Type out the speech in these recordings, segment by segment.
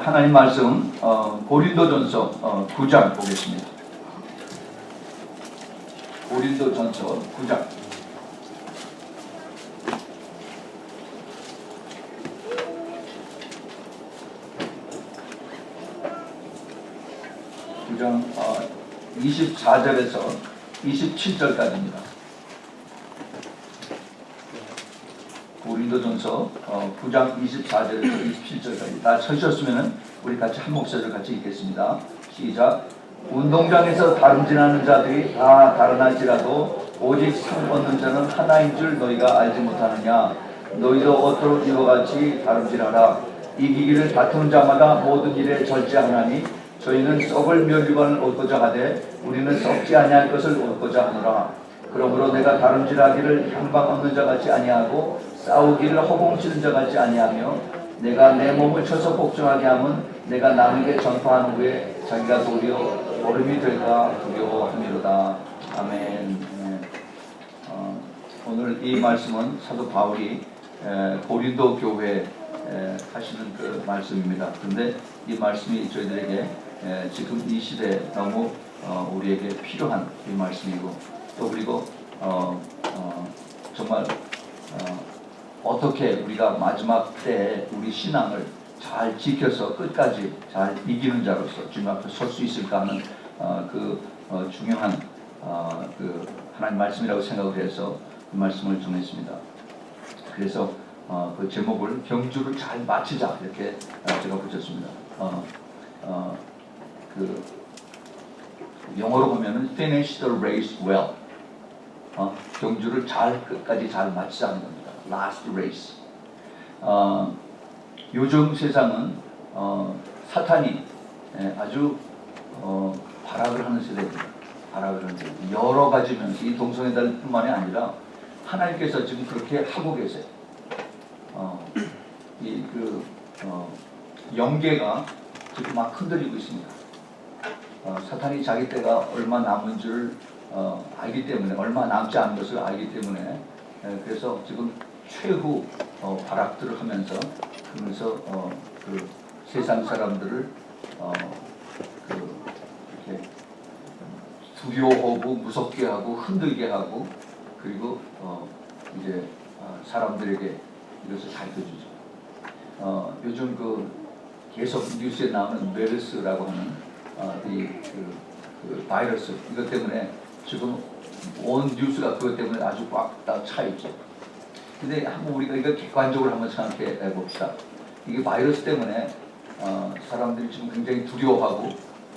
하나님 말씀 고린도전서 9장 보겠습니다. 고린도전서 9장. 구장 24절에서 27절까지입니다. 고린도전서 9장 24절에서 27절까지 다 쳐주셨으면 우리 같이 한 목소리를 같이 읽겠습니다. 시작. 운동장에서 다름질하는 자들이 다 다르날지라도 오직 상 얻는 자는 하나인 줄 너희가 알지 못하느냐. 너희도 옷도 이와 같이 다름질하라. 이기기를 다투는 자마다 모든 일에 절제하나니 저희는 썩을 멸류관을 얻고자 하되 우리는 썩지 아니할 것을 얻고자 하노라. 그러므로 내가 다름질하기를 향방 없는 자같이 아니하고 싸우기를 허공치는 자같이 아니하며 내가 내 몸을 쳐서 복종하게 하면 내가 남에게 전파한 후에 자기가 도리어 얼음이 될까 두려워함이로다. 아멘. 오늘 이 말씀은 사도 바울이 고린도 교회에 하시는 그 말씀입니다. 그런데 이 말씀이 저희들에게 지금 이 시대에 너무 우리에게 필요한 이 말씀이고 또 그리고 정말 어떻게 우리가 마지막 때에 우리 신앙을 잘 지켜서 끝까지 잘 이기는 자로서 주님 앞에 설 수 있을까 하는 중요한 그 하나님 말씀이라고 생각을 해서 그 말씀을 정했습니다. 그래서 그 제목을 경주를 잘 마치자 이렇게 제가 붙였습니다. 그 영어로 보면은 finish the race well. 경주를 끝까지 잘 마치자는 겁니다. Last race. 요즘 세상은 사탄이 아주 발악을 하는 세대입니다. 발악을 하는 세대. 여러 가지 면에서 이 동성애자뿐만이 아니라 하나님께서 지금 그렇게 하고 계세요. 영계가 지금 막 흔들리고 있습니다. 사탄이 자기 때가 얼마 남은 줄 알기 때문에 얼마 남지 않은 것을 알기 때문에 그래서 지금 최후 발악들을 하면서 그러면서 그 세상 사람들을 이렇게 두려워하고 무섭게 하고 흔들게 하고 그리고 이제 사람들에게 이것을 가르쳐주죠. 요즘 계속 뉴스에 나오는 메르스라고 하는 그 바이러스 이것 때문에 지금 온 뉴스가 그것 때문에 아주 꽉 다 차 있죠. 근데 한번 우리가 이거 객관적으로 한번 생각해 봅시다. 이게 바이러스 때문에 사람들이 지금 굉장히 두려워하고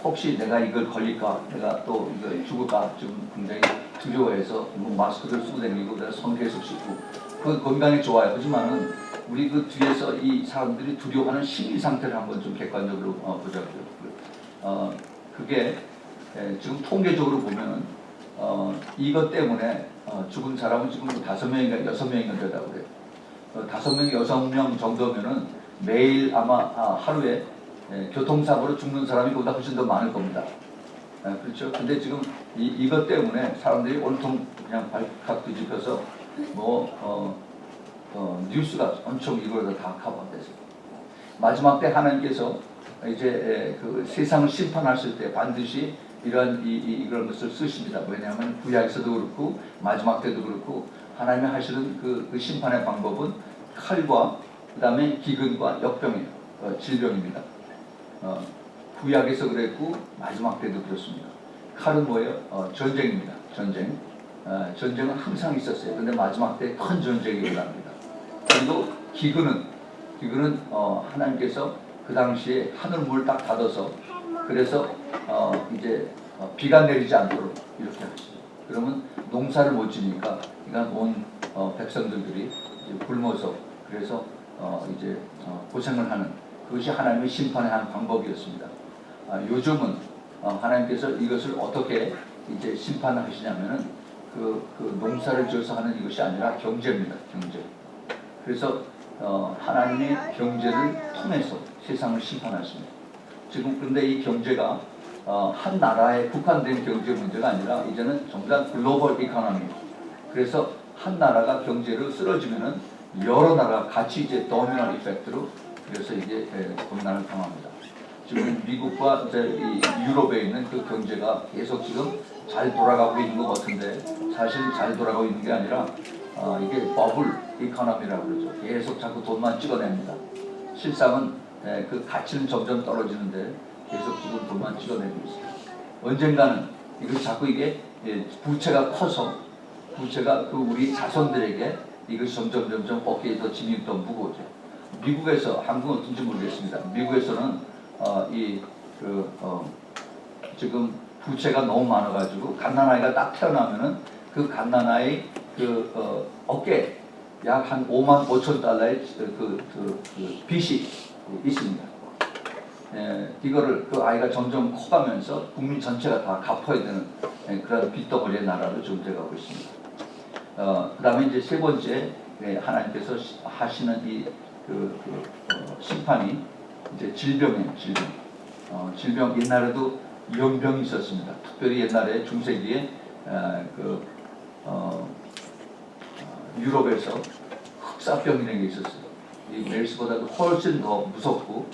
혹시 내가 이걸 걸릴까, 내가 또 이거 죽을까 지금 굉장히 두려워해서 뭐 마스크를 쓰고 다니고 내가 손 계속 씻고 그 건강에 좋아요. 하지만은 우리 그 뒤에서 이 사람들이 두려워하는 심리 상태를 한번 좀 객관적으로 보자고요. 그게 지금 통계적으로 보면은 이것 때문에 죽은 사람은 지금 5명인가 6명인가 되다고 그래요. 5명, 6명 정도면은 매일 아마 하루에 교통사고로 죽는 사람이 보다 훨씬 더 많을 겁니다. 그렇죠? 근데 지금 이것 때문에 사람들이 온통 그냥 발칵 뒤집혀서 뉴스가 엄청 이걸 다 커버됐어요. 마지막 때 하나님께서 이제 그 세상을 심판하실 때 반드시 이런 것을 쓰십니다. 왜냐하면 구약에서도 그렇고 마지막 때도 그렇고 하나님이 하시는 그 심판의 방법은 칼과 그 다음에 기근과 역병이에요. 질병입니다. 구약에서 그랬고 마지막 때도 그렇습니다. 칼은 뭐예요? 전쟁입니다. 전쟁. 전쟁은 항상 있었어요. 근데 마지막 때 큰 전쟁이 일어납니다. 그리고 기근은 하나님께서 그 당시에 하늘 문을 딱 닫아서 그래서 이제 비가 내리지 않도록 이렇게 하시죠. 그러면 농사를 못 지니까 그러니까 온 백성들이 이제 굶어서 그래서 이제 고생을 하는 그것이 하나님의 심판의 한 방법이었습니다. 요즘은 하나님께서 이것을 어떻게 이제 심판을 하시냐면은 그 농사를 지어서 하는 이것이 아니라 경제입니다. 경제. 그래서 하나님의 경제를 통해서 세상을 심판하십니다. 지금 그런데 이 경제가 한 나라에 국한된 경제 문제가 아니라 이제는 정말 글로벌 이코노미. 그래서 한 나라가 경제로 쓰러지면은 여러 나라가 같이 이제 도미노 이펙트로 그래서 이게困難을 당합니다. 지금 미국과 이제 이 유럽에 있는 그 경제가 계속 지금 잘 돌아가고 있는 것 같은데 사실 잘 돌아가고 있는 게 아니라 이게 버블 이코노미라고 그러죠. 계속 자꾸 돈만 찍어냅니다. 실상은 그 가치는 점점 떨어지는데 계속 지금 돈만 찍어내고 있어요. 언젠가는 이거 자꾸 이게 부채가 커서 부채가 그 우리 자손들에게 이것이 점점 어깨에 더 짐이 더 무거워져. 미국에서 한국은 어떤지 모르겠습니다. 미국에서는 지금 부채가 너무 많아가지고 갓난아이가 딱 태어나면은 그 갓난아이 어깨 약 한 5만 5천 달러의 빚이 있습니다. 이거를 그 아이가 점점 커가면서 국민 전체가 다 갚아야 되는 그런 빚덩어리의 나라로 지금 돼가고 있습니다. 그 다음에 이제 세 번째 하나님께서 하시는 이 심판이 이제 질병이에요. 질병 옛날에도 연병이 있었습니다. 특별히 옛날에 중세기에 유럽에서 흑사병이라는 게 있었어요. 이 메르스보다도 훨씬 더 무섭고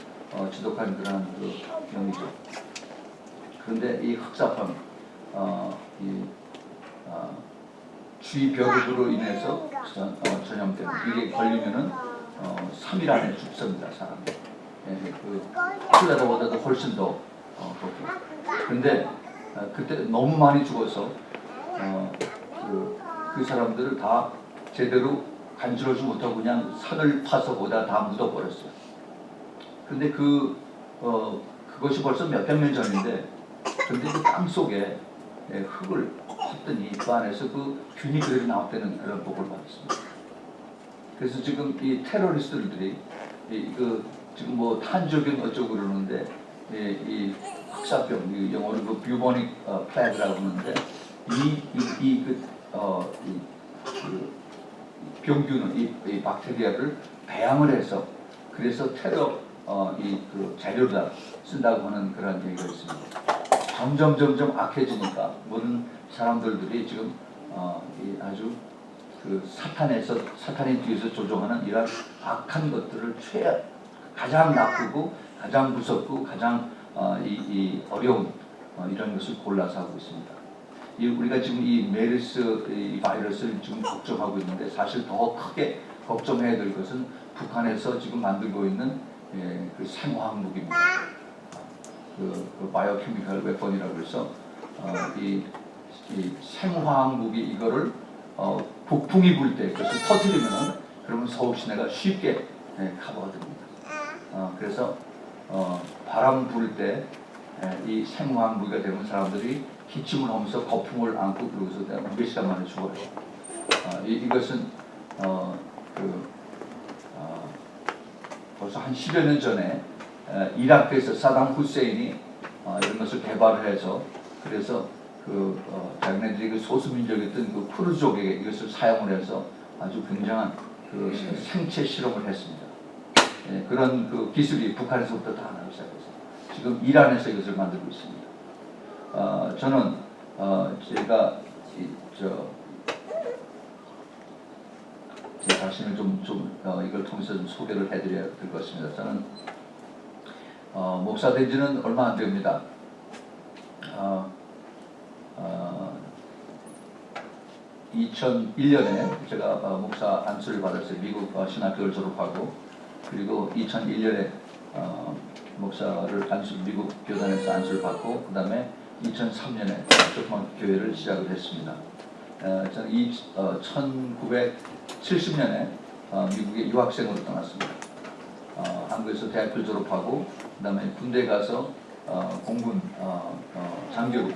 지독한 그런 병이죠. 그런데 이 흑사병, 쥐벼룩으로 인해서 전염된 이게 걸리면은 3일 안에 죽습니다, 사람이. 콜레라보다도 훨씬 더 그런데 그때 너무 많이 죽어서 그 사람들을 다 제대로 간지러지 못하고 그냥 산을 파서 거기다 다 묻어버렸어요. 근데 그것이 벌써 몇백 년 전인데, 근데 그 땅 속에 흙을 팠더니 그 안에서 그 균이 그대로 나왔다는 그런 복을 받았습니다. 그래서 지금 이 테러리스트들이 지금 뭐 탄저균 어쩌고 그러는데 이 흑사병, 영어로 그 뷰보닉 플래그라고 하는데 병균은 이 박테리아를 배양을 해서 그래서 테러 재료다 쓴다고 하는 그런 얘기가 있습니다. 점점 악해지니까 모든 사람들이 지금 아주 사탄의 뒤에서 조종하는 이런 악한 것들을 가장 나쁘고 가장 무섭고 가장 어려운 이런 것을 골라서 하고 있습니다. 우리가 지금 이 메르스 이 바이러스를 지금 걱정하고 있는데 사실 더 크게 걱정해야 될 것은 북한에서 지금 만들고 있는 그 생화학 무기입니다. 그 바이오케미컬 웨폰이라고 해서 이 생화학 무기 이거를 북풍이 불 때 그것을 터뜨리면은 그러면 서울 시내가 쉽게 커버가 됩니다. 그래서 바람 불 때 이 생화학 무기가 되면 사람들이 기침을 하면서 거품을 안고 그러고서 몇 시간 만에 죽어요. 이것은 벌써 한 10여 년 전에 이라크에서 사담 후세인이 이런 것을 개발을 해서 그래서 자기네들이 그 소수민족이었던 그 쿠르족에게 이것을 사용을 해서 아주 굉장한 생체 실험을 했습니다. 그런 그 기술이 북한에서부터 다 나오기 시작해서 지금 이란에서 이것을 만들고 있습니다. 저는 제가 제 자신을 이걸 통해서 좀 소개를 해드려야 될 것 같습니다. 저는 목사 된 지는 얼마 안 됩니다. 2001년에 제가 목사 안수를 받았어요. 미국 신학교를 졸업하고 그리고 2001년에 목사를 미국 교단에서 안수를 받고 그 다음에 2003년에 조그만 교회를 시작을 했습니다. 저는 1970년에 미국에 유학생으로 떠났습니다. 한국에서 대학교를 졸업하고 그 다음에 군대 가서 공군 장교로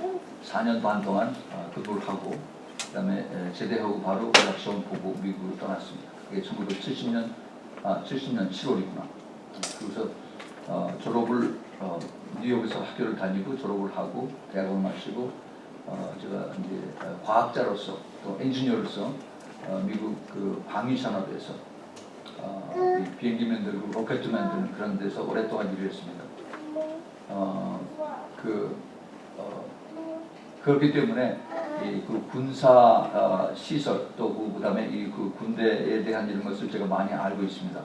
4년 반 동안 근무를 하고 그 다음에 제대하고 바로 대학 시험 보고 미국으로 떠났습니다. 그게 1970년 7월이구나. 그래서 졸업을 뉴욕에서 학교를 다니고 졸업을 하고 대학을 마치고 제가 이제 과학자로서 또 엔지니어로서 미국 그 방위 산업에서 비행기 만들고 로켓 만드는 그런 데서 오랫동안 일을 했습니다. 그렇기 때문에 그 군사 시설 또 그다음에 그 군대에 대한 이런 것을 제가 많이 알고 있습니다.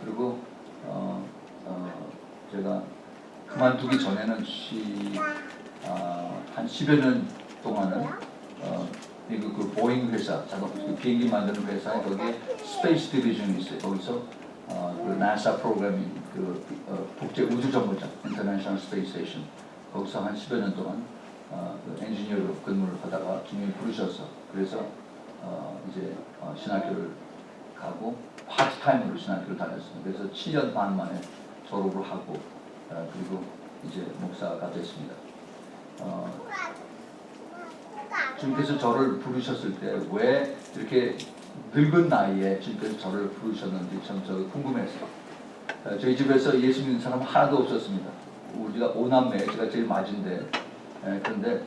그리고 제가 그만두기 전에는 한 10여 년 동안은 미국 그 보잉 회사, 그 비행기 만드는 회사에 거기에 스페이스 디비전이 있어요. 거기서 그 나사 프로그램인 국제 우주 정거장 (International Space Station) 거기서 한 10여 년 동안 그 엔지니어로 근무를 하다가 주님이 부르셔서 그래서 이제 신학교를 가고 파트타임으로 신학교를 다녔습니다. 그래서 7년 반 만에 졸업을 하고 그리고 이제 목사가 됐습니다. 주님께서 저를 부르셨을 때 왜 이렇게 늙은 나이에 주님께서 저를 부르셨는지 참 저 궁금했어요. 저희 집에서 예수 믿는 사람 하나도 없었습니다. 우리가 5남매, 제가 제일 맞은데 그런데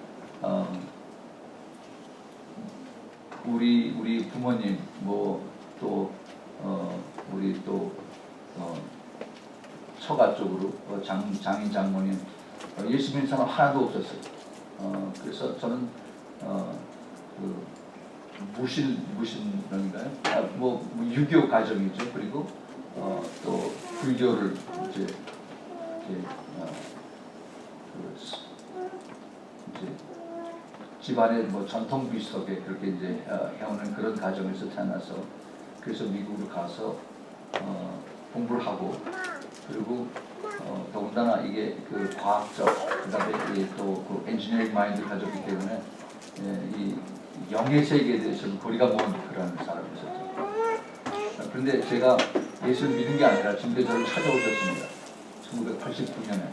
우리 부모님 또 우리 또 처가 쪽으로 장인 장모님 예수 믿는 사람 하나도 없었어요. 그래서 저는 그 무신론인가요? 유교 가정이죠. 그리고 또 불교를 이제 집안의 전통 비슷하게 그렇게 이제 해오는 그런 가정에서 태어나서 그래서 미국으로 가서 공부를 하고 그리고 더군다나 이게 그 과학적 그다음에 또 그 엔지니어링 마인드를 가졌기 때문에 이 영의 세계에 대해서는 거리가 먼 그런 사람이었죠. 그런데 제가 예수를 믿은 게 아니라 주님께서 저를 찾아오셨습니다. 1989년에.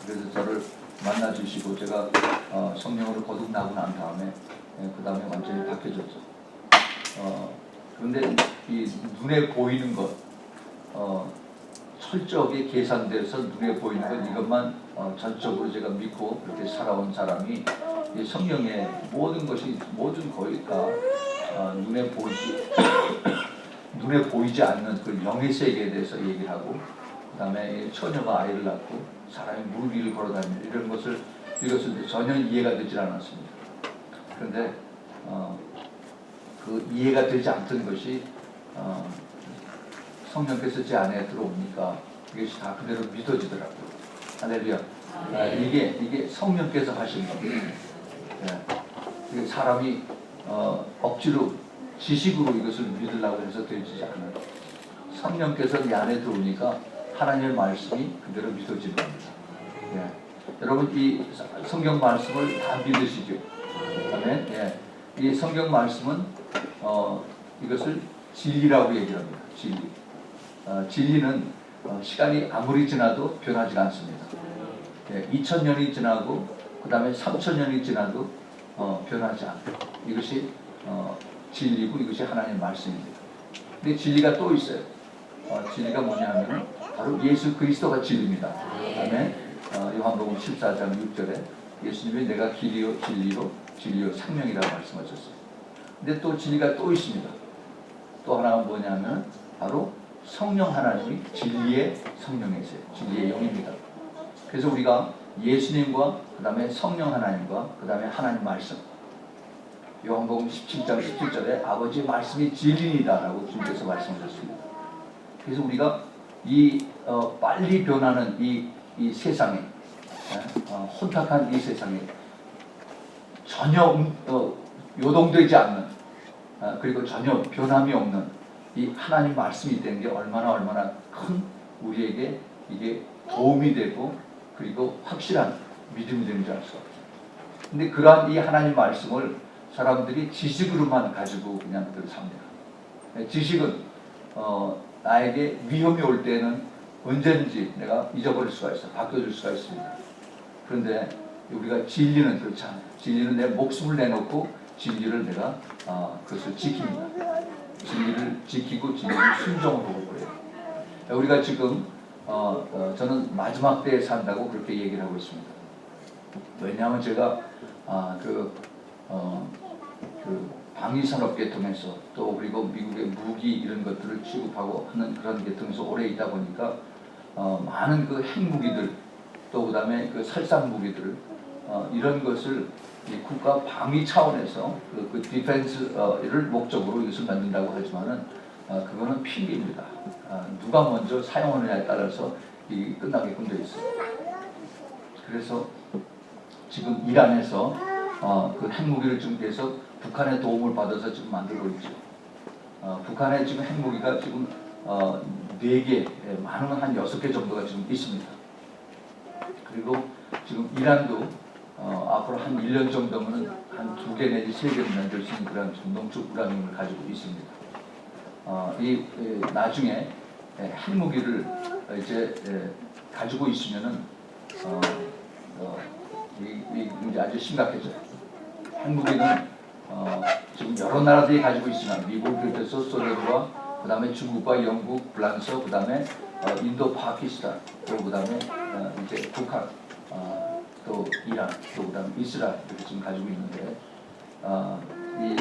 그래서 저를 만나 주시고 제가 성령으로 거듭나고 난 다음에 그 다음에 완전히 바뀌어졌죠. 그런데 이 눈에 보이는 것 철저하게 계산돼서 눈에 보이는 것 이것만 전적으로 제가 믿고 그렇게 살아온 사람이 이 성령의 모든 것이 모든 거의 다 눈에 보이지 않는 그 영의 세계에 대해서 얘기를 하고 그다음에 처녀가 아이를 낳고 사람이 물 위를 걸어다니는 이런 것을 읽었을 때 전혀 이해가 되질 않았습니다. 그런데 그 이해가 되지 않던 것이 성령께서 제 안에 들어오니까 이것이 다 그대로 믿어지더라고요. 할렐루야. 이게 성령께서 하신 겁니다. 네. 사람이 억지로 지식으로 이것을 믿으려고 해서 되지 않아요. 성령께서 내 안에 들어오니까 하나님의 말씀이 그대로 믿어지는 겁니다. 네. 여러분 이 성경 말씀을 다 믿으시죠? 아멘. 네. 이 성경 말씀은 이것을 진리라고 얘기합니다. 진리. 진리는 시간이 아무리 지나도 변하지 않습니다. 2000년이 지나고 그 다음에 3000년이 지나도 변하지 않고 이것이 진리고 이것이 하나님의 말씀입니다. 근데 진리가 또 있어요. 진리가 뭐냐 하면 바로 예수 그리스도가 진리입니다. 아멘. 요한복음 14장 6절에 예수님이 내가 길이요 진리요 생명이라고 말씀하셨어요. 근데 또 진리가 또 있습니다. 또 하나가 뭐냐면 바로 성령 하나님이 진리의 성령이세요. 진리의 영입니다. 그래서 우리가 예수님과 그 다음에 성령 하나님과 그 다음에 하나님 말씀 요한복음 17장 17절에 아버지의 말씀이 진리이다 라고 주님께서 말씀하셨습니다. 그래서 우리가 이 빨리 변하는 이 세상에 혼탁한 이 세상에 전혀 요동되지 않는 그리고 전혀 변함이 없는 이 하나님 말씀이 있다는 게 얼마나 큰 우리에게 이게 도움이 되고 그리고 확실한 믿음이 되는지 알 수 없어요. 근데 그러한 이 하나님 말씀을 사람들이 지식으로만 가지고 그냥 그대로 삽니다. 지식은 나에게 위험이 올 때는 언제든지 내가 잊어버릴 수가 있어, 바꿔줄 수가 있습니다. 그런데 우리가 진리는 그렇지 않아요. 진리는 내 목숨을 내놓고 진리를 내가 그것을 지킵니다. 진리를 지키고 진리를 순종을 하고 그래요. 우리가 지금 저는 마지막 때에 산다고 그렇게 얘기를 하고 있습니다. 왜냐하면 제가 그 방위산업계통에서 또 그리고 미국의 무기 이런 것들을 취급하고 하는 그런 계통에서 오래 있다 보니까 많은 그 핵무기들 또 그다음에 그 살상 무기들을 이런 것을 이 국가 방위 차원에서 그 디펜스를 목적으로 이것을 만든다고 하지만은 그거는 핑계입니다. 누가 먼저 사용하느냐에 따라서 이 끝나게끔 되어 있어요. 그래서 지금 이란에서 그 핵무기를 준비해서 북한의 도움을 받아서 지금 만들고 있죠. 북한의 지금 핵무기가 지금 4개, 많으면 한 6개 정도가 지금 있습니다. 그리고 지금 이란도 앞으로 한 1년 정도면 한 2개 내지 3개를 만들 수 있는 그런 농축 우라늄을 가지고 있습니다. 나중에 핵무기를 이제 가지고 있으면은 이제 아주 심각해져요. 핵무기는 지금 여러 나라들이 가지고 있지만 미국, 비롯해서 소련과 그 다음에 중국과 영국, 프랑스, 그 다음에 인도, 파키스탄, 또 그 다음에 이제 북한, 또 이란, 또 그 다음에 이스라엘 이렇게 지금 가지고 있는데 이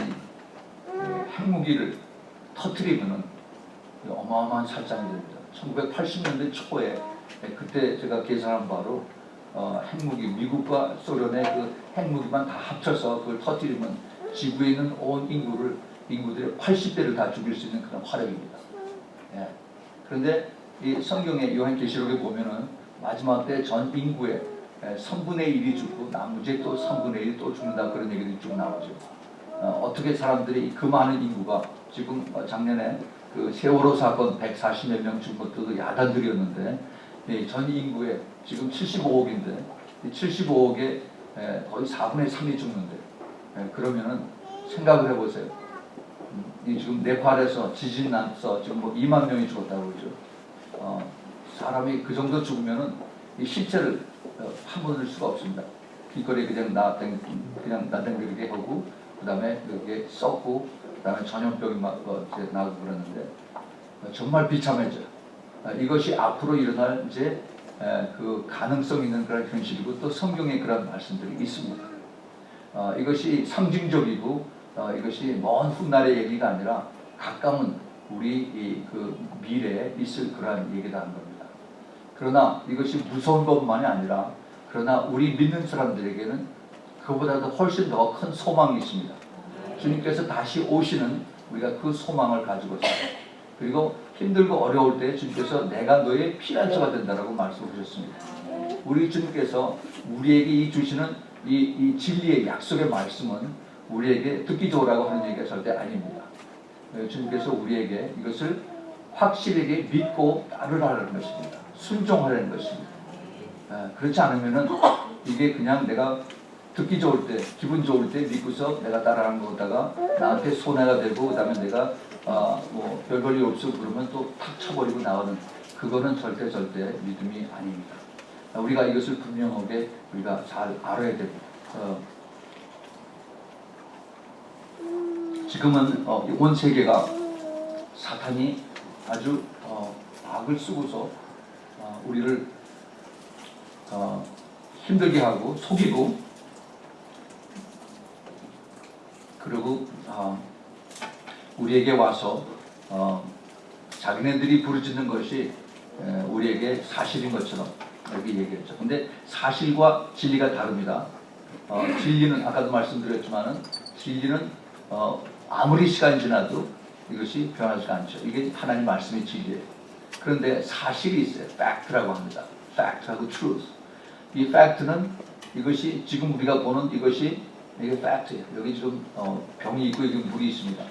핵무기를 터뜨리면은 어마어마한 살상이 됩니다. 1980년대 초에 그때 제가 계산한 바로 핵무기, 미국과 소련의 그 핵무기만 다 합쳐서 그걸 터뜨리면 지구에 있는 온 인구들의 80배를 다 죽일 수 있는 그런 화력입니다. 예. 그런데 이 성경의 요한계시록에 보면은 마지막 때 전 인구의 3분의 1이 죽고 나머지 또 3분의 1이 또 죽는다 그런 얘기들이 쭉 나오죠. 어떻게 사람들이 그 많은 인구가 지금 작년에 그 세월호 사건 140몇 명 죽은 것도 야단들이었는데 전 인구의 지금 75억인데 75억의 거의 4분의 3이 죽는데 그러면은 생각을 해보세요. 지금 네팔에서 지진 나서 지금 뭐 2만 명이 죽었다고 그러죠. 사람이 그 정도 죽으면은 이 시체를 파묻을 수가 없습니다. 길거리에 그냥 나댕기게 하고 그다음에 여기에 썩고 그다음에 전염병이 막 나고 그러는데 정말 비참해져. 이것이 앞으로 일어날 이제 그 가능성 있는 그런 현실이고 또 성경에 그런 말씀들이 있습니다. 이것이 상징적이고 이것이 먼 훗날의 얘기가 아니라 가까운 우리 그 미래에 있을 그러한 얘기다 하는 겁니다. 그러나 이것이 무서운 것만이 아니라 그러나 우리 믿는 사람들에게는 그보다도 훨씬 더 큰 소망이 있습니다. 주님께서 다시 오시는 우리가 그 소망을 가지고 살아요. 그리고 힘들고 어려울 때 주님께서 내가 너의 피난처가 된다라고 말씀하셨습니다. 우리 주님께서 우리에게 이 주시는 이 진리의 약속의 말씀은 우리에게 듣기 좋으라고 하는 얘기가 절대 아닙니다. 주님께서 우리에게 이것을 확실하게 믿고 따르라는 것입니다. 순종하라는 것입니다. 그렇지 않으면은 이게 그냥 내가 듣기 좋을 때, 기분 좋을 때 믿고서 내가 따라하는 거다가 나한테 손해가 되고 그다음에 내가 뭐 별 볼일 없어 그러면 또 탁 쳐버리고 나가는 그거는 절대 믿음이 아닙니다. 우리가 이것을 분명하게 우리가 잘 알아야 됩니다. 지금은 온 세계가 사탄이 아주 악을 쓰고서 우리를 힘들게 하고 속이고 그리고 우리에게 와서 자기네들이 부르짖는 것이 우리에게 사실인 것처럼 여기 얘기했죠. 근데 사실과 진리가 다릅니다. 진리는 아까도 말씀드렸지만은 진리는 아무리 시간이 지나도 이것이 변하지 않죠. 이게 하나님 말씀의 진리예요. 그런데 사실이 있어요. 팩트라고 합니다. 팩트하고 truth. 이 팩트는 이것이 지금 우리가 보는 이것이 이게 팩트예요. 여기 지금 병이 있고 여기 물이 있습니다.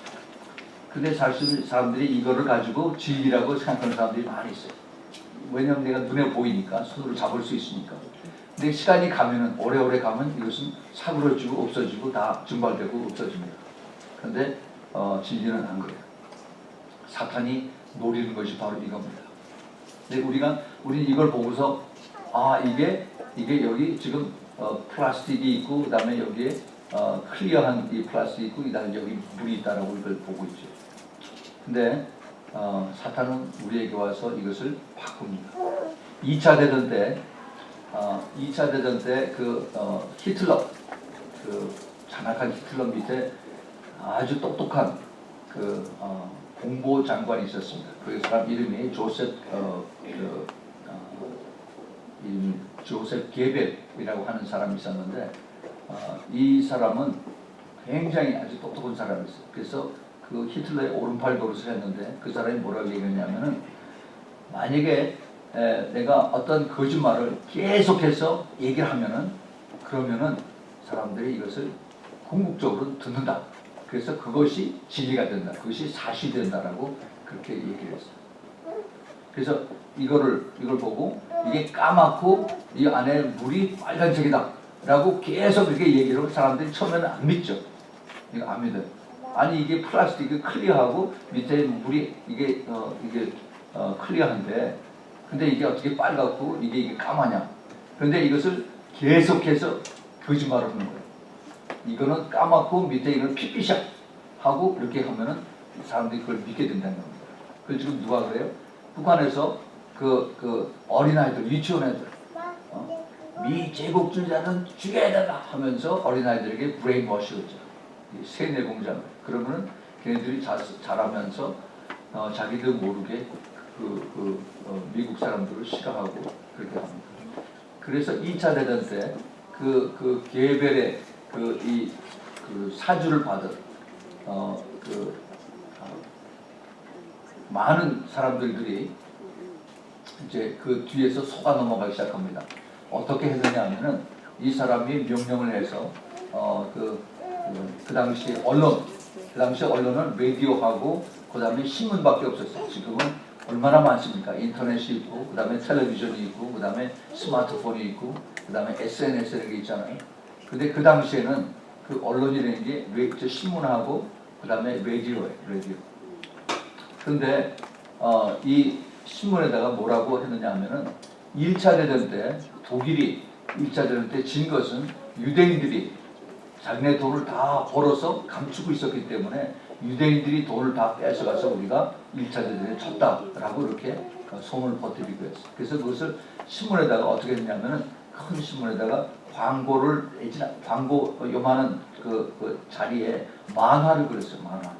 근데 사실 사람들이 이거를 가지고 진리라고 생각하는 사람들이 많이 있어요. 왜냐하면 내가 눈에 보이니까 손으로 잡을 수 있으니까. 근데 시간이 가면은 오래오래 가면 이것은 사그러지고 없어지고 다 증발되고 없어집니다. 그런데 진리는 안 그래요. 사탄이 노리는 것이 바로 이겁니다. 근데 우리는 이걸 보고서 이게 여기 지금 플라스틱이 있고 그다음에 여기에 클리어한 이 플라스틱이 있고 그다음에 여기 물이 있다라고 이걸 보고 있죠. 근데 사탄은 우리에게 와서 이것을 바꿉니다. 2차 대전 때 그 히틀러 그 잔악한 히틀러 밑에 아주 똑똑한 그 공보 장관이 있었습니다. 그 사람 이름이 조셉 게벨이라고 하는 사람이 있었는데 이 사람은 굉장히 아주 똑똑한 사람이었어요. 그래서 그 히틀러의 오른팔 노릇을 했는데 그 사람이 뭐라고 얘기했냐면은 만약에 내가 어떤 거짓말을 계속해서 얘기를 하면은 그러면은 사람들이 이것을 궁극적으로 듣는다. 그래서 그것이 진리가 된다. 그것이 사실이 된다라고 그렇게 얘기를 했어요. 그래서 이걸 보고 이게 까맣고 이 안에 물이 빨간색이다 라고 계속 이렇게 얘기를 하고 사람들이 처음에는 안 믿죠. 이거 안 믿어요. 아니 이게 플라스틱이 클리어하고 밑에 물이 이게 클리어한데 근데 이게 어떻게 빨갛고 이게 까마냐. 그런데 이것을 계속해서 거짓말을 하는 거예요. 이거는 까맣고 밑에 이건 핏빛이야 하고 이렇게 하면은 사람들이 그걸 믿게 된다는 겁니다. 그래서 지금 누가 그래요? 북한에서 그 어린아이들, 유치원 애들 미 제국주의자는 죽여야 된다 하면서 어린아이들에게 브레인워시였죠. 세뇌 공작을. 그러면은 걔네들이 자라면서 자기들 모르게 미국 사람들을 싫어하고 그렇게 합니다. 그래서 2차 대전 때 그 개별의 그 사주를 받은 많은 사람들이 이제 그 뒤에서 속아 넘어가기 시작합니다. 어떻게 했느냐 하면은 이 사람이 명령을 해서 그 당시 언론은 라디오하고 그 다음에 신문밖에 없었어요. 지금은 얼마나 많습니까? 인터넷이 있고 그 다음에 텔레비전이 있고 그 다음에 스마트폰이 있고 그 다음에 SNS라는 게 있잖아요. 근데 그 당시에는 그 언론이라는 게 신문하고 그 다음에 라디오예요. 라디오. 근데 이 신문에다가 뭐라고 했느냐 하면은 1차 대전 때 독일이 1차 대전 때 진 것은 유대인들이 자기네 돈을 다 벌어서 감추고 있었기 때문에 유대인들이 돈을 다 뺏어가서 우리가 1차 대전에 졌다라고 이렇게 소문을 퍼뜨리고 했어요. 그래서 그것을 신문에다가 어떻게 했냐면은 큰 신문에다가 광고 요만한 그 자리에 만화를 그렸어요. 만화.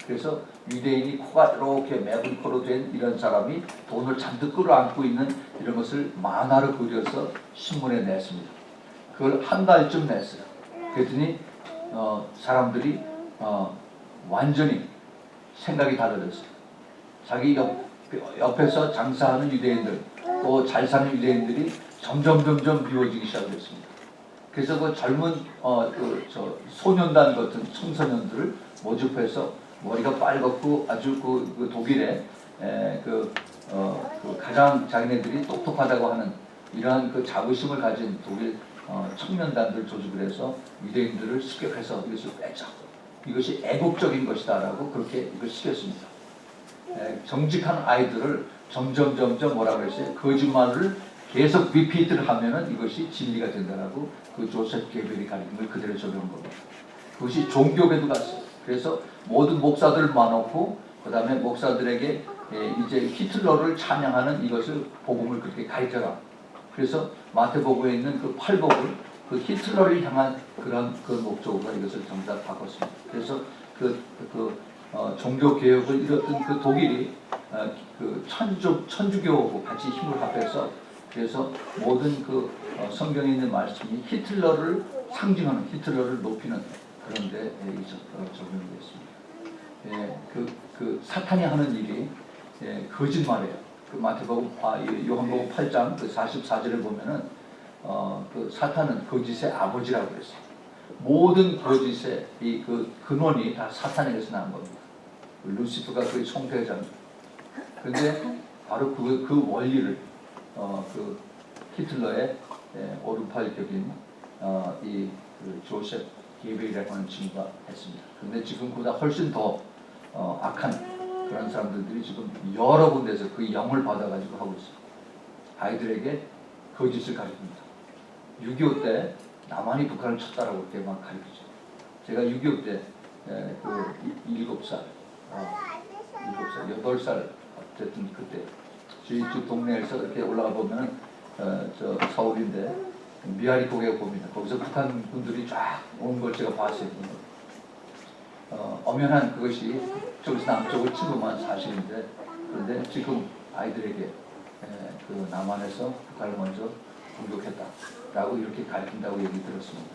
그래서 유대인이 코가 이렇게 매불코로 된 이런 사람이 돈을 잔뜩 끌어안고 있는 이런 것을 만화로 그려서 신문에 냈습니다. 그걸 한 달쯤 냈어요. 그랬더니 사람들이 완전히 생각이 달라졌어요. 자기 옆에서 장사하는 유대인들 또 잘 사는 유대인들이 점점 미워지기 시작했습니다. 그래서 그 젊은 소년단 같은 청소년들을 모집해서 머리가 빨갛고 아주 그 독일의 가장 자기네들이 똑똑하다고 하는 이러한 그 자부심을 가진 독일 청년단들 조직을 해서 유대인들을 습격해서 이것을 빼자. 이것이 애국적인 것이다라고 그렇게 이걸 시켰습니다. 정직한 아이들을 점점 뭐라고 그랬어요? 거짓말을 계속 리피트를 하면은 이것이 진리가 된다라고 그 조셉 게벨이 가르친 걸 그대로 적용한 겁니다. 그것이 종교에도 갔어요. 그래서 모든 목사들을 모아놓고 그 다음에 목사들에게 이제 히틀러를 찬양하는 이것을 복음을 그렇게 가르쳐라. 그래서 마태복음에 있는 그 팔복을 그 히틀러를 향한 그런 그 목적으로 이것을 전부 다 바꿨습니다. 그래서 종교 개혁을 이뤘던 그 독일이 그 천주교하고 같이 힘을 합해서 그래서 모든 그 성경에 있는 말씀이 히틀러를 상징하는 히틀러를 높이는 그런 데 적용이 됐습니다. 그 사탄이 하는 일이 거짓말이에요. 그 마태복음 요한복음 8장 그 44절을 보면은 그 사탄은 거짓의 아버지라고 그랬어요. 모든 거짓의 그 근원이 다 사탄에게서 난 겁니다. 루시프가 그 총대장입니다. 그런데 바로 그 원리를 그 히틀러의 오른팔격인 그 조셉 게벨이라고 하는 친구가 했습니다. 그런데 지금 그보다 훨씬 더 악한 그런 사람들이 지금 여러 군데서 그 영을 받아가지고 하고 있어요. 아이들에게 거짓을 가르칩니다. 6.25 때 남한이 북한을 쳤다라고 그렇게 막 가르치죠. 제가 6.25 때 그 7살, 8살 어쨌든 그때 저희 집 동네에서 이렇게 올라가 보면은 저 서울인데 미아리 고개 봅니다. 거기서 북한 분들이 쫙 오는 걸 제가 봤어요. 엄연한 그것이 저기서 남쪽을 친 것만 사실인데 그런데 지금 아이들에게 그 남한에서 북한을 먼저 공격했다라고 이렇게 가르친다고 얘기 들었습니다.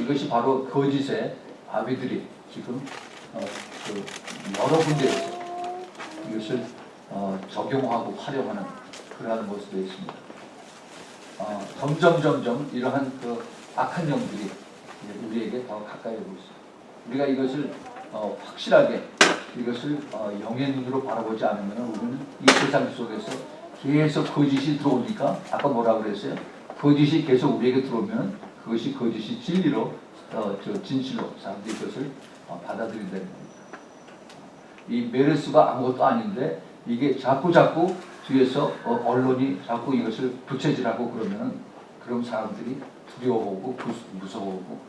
이것이 바로 거짓의 아비들이 지금 그 여러 군데에서 이것을 적용하고 활용하는 그러한 모습이 있습니다. 점점 이러한 그 악한 영들이 우리에게 더 가까이 오고 있습니다. 우리가 이것을 확실하게 이것을 영의 눈으로 바라보지 않으면 우리는 이 세상 속에서 계속 거짓이 들어오니까 아까 뭐라고 그랬어요? 거짓이 계속 우리에게 들어오면 그것이 거짓이 진리로 진실로 사람들이 그것을 받아들인다는 겁니다. 이 메르스가 아무것도 아닌데 이게 자꾸 뒤에서 언론이 자꾸 이것을 부채질하고 그럼 사람들이 두려워하고 무서워하고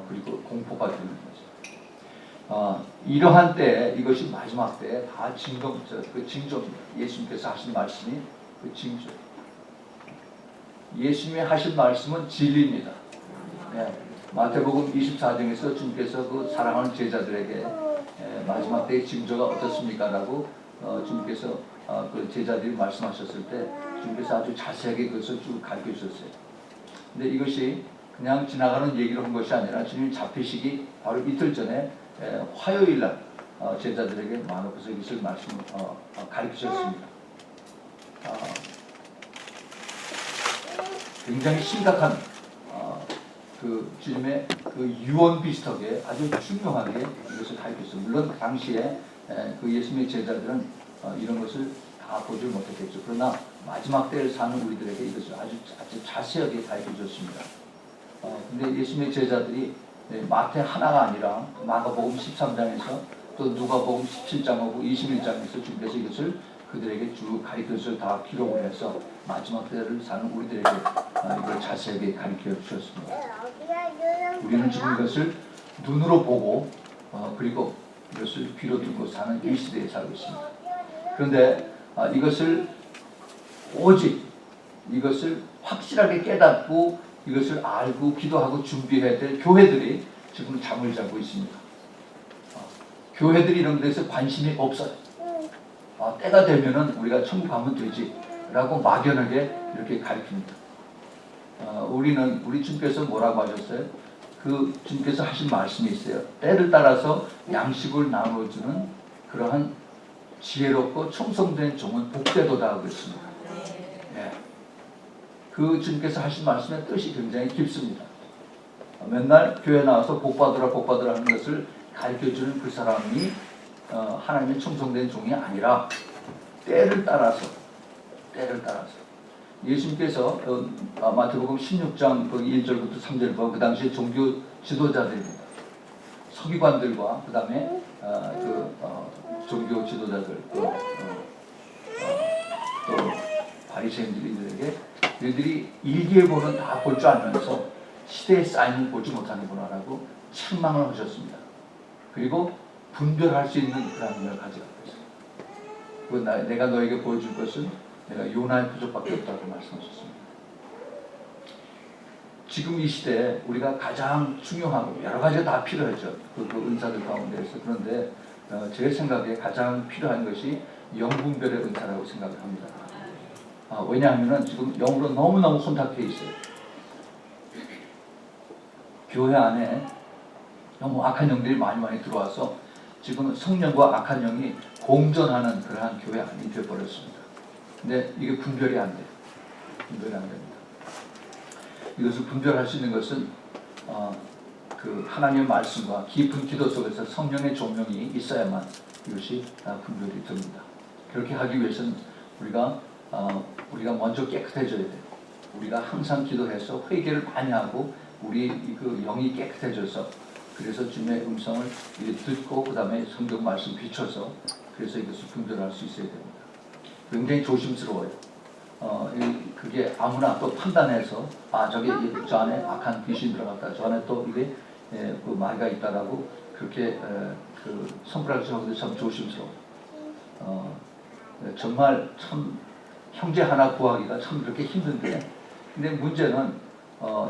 그리고 공포가 되는 거죠. 이러한 때에 이것이 마지막 때에 다 징조입니다. 예수님께서 하신 말씀이 그 징조. 예수님이 하신 말씀은 진리입니다. 네. 마태복음 24장에서 주님께서 그 사랑하는 제자들에게 마지막 때의 징조가 어떻습니까? 라고 주님께서 그 제자들이 말씀하셨을 때 주님께서 아주 자세하게 그것을 쭉 가르쳐 주셨어요. 근데 이것이 그냥 지나가는 얘기로 한 것이 아니라 주님 잡히시기 바로 이틀 전에 화요일날 제자들에게 마놓고서 이것을 가르치셨습니다. 굉장히 심각한 그 주님의 그 유언 비슷하게 아주 중요하게 이것을 가르쳤어요. 물론 그 당시에 그 예수님의 제자들은 이런 것을 다 보지 못했겠죠. 그러나 마지막 때를 사는 우리들에게 이것을 아주 자세하게 가르쳐 줬습니다. 근데 예수님의 제자들이 마태 하나가 아니라 마가복음 13장에서 또 누가복음 17장하고 21장에서 주님께서 이것을 그들에게 쭉 가르쳐서 다 기록을 해서 마지막 때를 사는 우리들에게 이걸 자세하게 가르쳐 주셨습니다. 우리는 지금 이것을 눈으로 보고 그리고 이것을 귀로 듣고 사는 이 시대에 살고 있습니다. 그런데 이것을 오직 이것을 확실하게 깨닫고 이것을 알고 기도하고 준비해야 될 교회들이 지금 잠을 자고 있습니다. 교회들이 이런 데서 관심이 없어요. 때가 되면은 우리가 천국 가면 되지 라고 막연하게 이렇게 가르칩니다. 우리 주님께서 뭐라고 하셨어요? 그 주님께서 하신 말씀이 있어요. 때를 따라서 양식을 나눠주는 그러한 지혜롭고 충성된 종은 복되도다 하고 있습니다. 예. 그 주님께서 하신 말씀의 뜻이 굉장히 깊습니다. 맨날 교회 나와서 복받으라 하는 것을 가르쳐주는 그 사람이 하나님의 충성된 종이 아니라 때를 따라서 예수님께서 마태복음 16장 1절부터 3절 그 당시에 종교 지도자들입니다. 서기관들과 그 다음에 종교 지도자들 또 바리새인들에게 너희들이 일기예보는 다 볼 줄 알면서 시대의 사인을 보지 못하는구나라고 책망을 하셨습니다. 그리고 분별할 수 있는 그런 능력을 가져가고 있습니다. 내가 너에게 보여줄 것은 내가 요나의 부족밖에 없다고 말씀하셨습니다. 지금 이 시대에 우리가 가장 중요하고 여러 가지가 다 필요하죠. 그 은사들 가운데에서. 그런데 제 생각에 가장 필요한 것이 영분별의 은사라고 생각을 합니다. 왜냐하면 지금 영으로 너무너무 혼탁해 있어요. 교회 안에 너무 악한 영들이 많이 들어와서 지금 성령과 악한 영이 공존하는 그러한 교회 안이 되어버렸습니다. 근데 이게 분별이 안 돼요. 분별이 안 됩니다. 이것을 분별할 수 있는 것은 그 하나님의 말씀과 깊은 기도 속에서 성령의 조명이 있어야만 이것이 분별이 됩니다. 그렇게 하기 위해서는 우리가 먼저 깨끗해져야 돼요. 우리가 항상 기도해서 회개를 많이 하고 우리 그 영이 깨끗해져서 그래서 주님의 음성을 듣고 그 다음에 성경 말씀 비춰서 그래서 이것을 분별할 수 있어야 됩니다. 굉장히 조심스러워요. 그게 아무나 또 판단해서 저 안에 악한 귀신 들어갔다. 저 안에 또 이게 그 마귀가 있다라고 그렇게 그 선포할 수 없는데 참 조심스러워요. 정말 참 형제 하나 구하기가 참 그렇게 힘든데 근데 문제는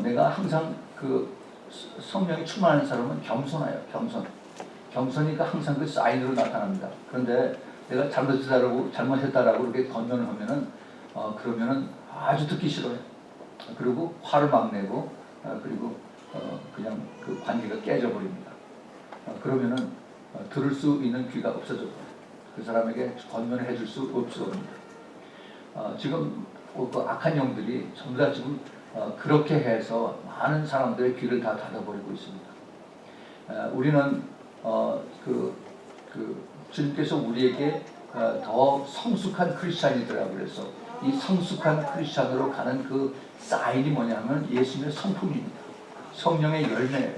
내가 항상 그 성령이 충만한 사람은 겸손해요. 겸손이니까 항상 그 사인으로 나타납니다. 그런데 내가 잘못했다라고 이렇게 권면을 하면은 그러면은 아주 듣기 싫어요. 그리고 화를 막 내고 그리고 그냥 그 관계가 깨져버립니다. 그러면은 들을 수 있는 귀가 없어졌고 그 사람에게 권면을 해줄 수 없습니다. 지금 그 악한 영들이 전부 다 지금 그렇게 해서 많은 사람들의 귀를 다 닫아버리고 있습니다. 우리는 주님께서 우리에게 더 성숙한 크리스찬이더라고 그래서 이 성숙한 크리스찬으로 가는 그 사인이 뭐냐면 예수님의 성품입니다. 성령의 열매예요.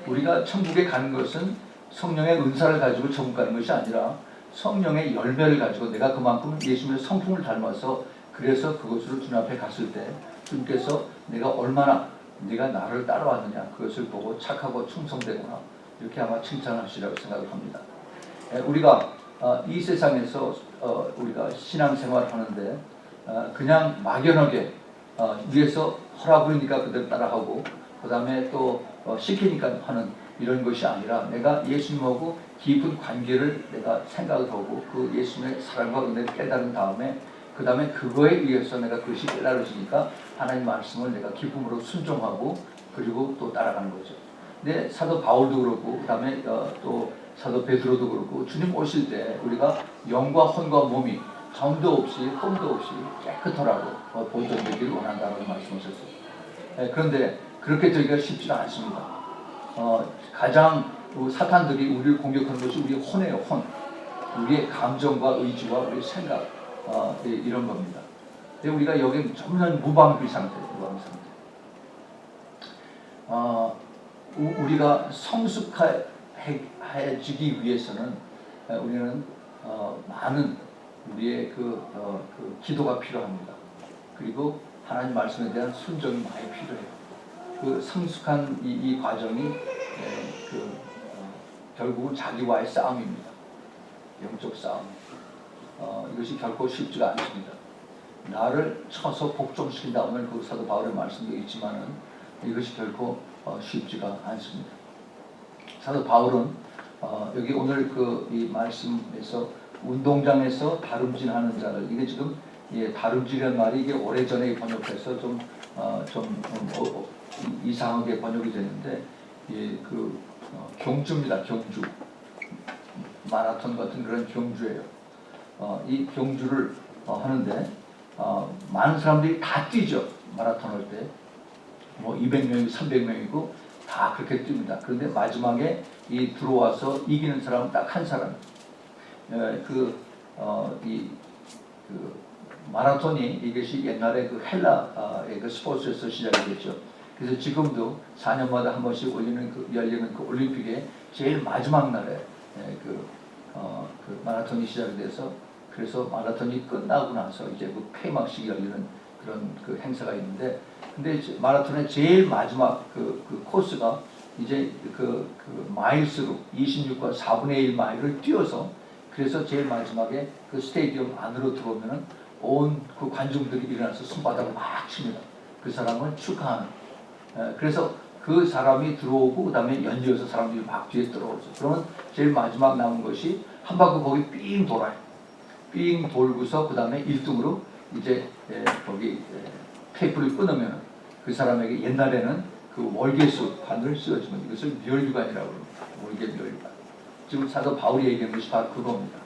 우리가 천국에 가는 것은 성령의 은사를 가지고 천국 가는 것이 아니라 성령의 열매를 가지고 내가 그만큼 예수님의 성품을 닮아서 그래서 그것으로 주님 앞에 갔을 때 주님께서 내가 얼마나 네가 나를 따라왔느냐 그것을 보고 착하고 충성되구나 이렇게 아마 칭찬하시라고 생각을 합니다. 우리가 이 세상에서 우리가 신앙생활을 하는데 그냥 막연하게 위에서 허락을 그대로 따라하고 그 다음에 또 시키니까 하는 이런 것이 아니라 내가 예수님하고 깊은 관계를 내가 생각을 하고 그 예수님의 사랑과 은혜를 깨달은 다음에 그 다음에 그거에 의해서 내가 그것이 깨달아지니까 하나님 말씀을 내가 기쁨으로 순종하고 그리고 또 따라가는 거죠. 근데 사도 바울도 그렇고 그 다음에 또 사도 베드로도 그렇고 주님 오실 때 우리가 영과 혼과 몸이 점도 없이 흠도 없이 깨끗하라고 보존되기를 원한다고 말씀하셨어요. 그런데 그렇게 되기가 쉽지가 않습니다. 가장 사탄들이 우리를 공격하는 것이 우리의 혼이에요. 혼. 우리의 감정과 의지와 우리의 생각 이런 겁니다. 근데 우리가 여기는 전혀 무방비 상태예요. 무방비 상태. 우리가 성숙해지기 위해서는 우리는 많은 우리의 그 기도가 필요합니다. 그리고 하나님 말씀에 대한 순종이 많이 필요해요. 그 성숙한 이 과정이 결국은 자기와의 싸움입니다. 영적 싸움. 이것이 결코 쉽지가 않습니다. 나를 쳐서 복종시킨다. 오늘 그 사도 바울의 말씀도 있지만은 이것이 결코 쉽지가 않습니다. 사도 바울은 여기 오늘 이 말씀에서 운동장에서 다름질하는 자를 이게 지금 다름질이라는 말이 이게 오래전에 번역해서 좀 이상하게 번역이 되는데 경주입니다. 경주. 마라톤 같은 그런 경주예요. 이 경주를 하는데 많은 사람들이 다 뛰죠. 마라톤 할 때. 뭐 200명이고 300명이고 다 그렇게 뜁니다. 그런데 마지막에 들어와서 이기는 사람은 딱 한 사람. 마라톤이 이것이 옛날에 그 헬라의 그 스포츠에서 시작이 됐죠. 그래서 지금도 4년마다 한 번씩 열리는 그 올림픽의 제일 마지막 날에 그 마라톤이 시작이 돼서 그래서 마라톤이 끝나고 나서 이제 그 폐막식이 열리는 그런 그 행사가 있는데 근데 마라톤의 제일 마지막 그 코스가 이제 그 마일스로 26과 4분의 1 마일을 뛰어서 그래서 제일 마지막에 그 스테디움 안으로 들어오면은 온 그 관중들이 일어나서 손바닥을 막 칩니다. 그 사람을 축하하는. 그래서 그 사람이 들어오고 그 다음에 연이어서 사람들이 막 뒤에 들어오죠. 그러면 제일 마지막 남은 것이 한 바퀴 거기 삥 돌아요. 삥 돌고서 그 다음에 1등으로 이제 거기 테이프를 끊으면 그 사람에게 옛날에는 그 월계수 바늘을 씌워주면 이것을 멸류관이라고 합니다. 월계 멸류관. 지금 사도 바울이 얘기하는 것이 바로 그겁니다.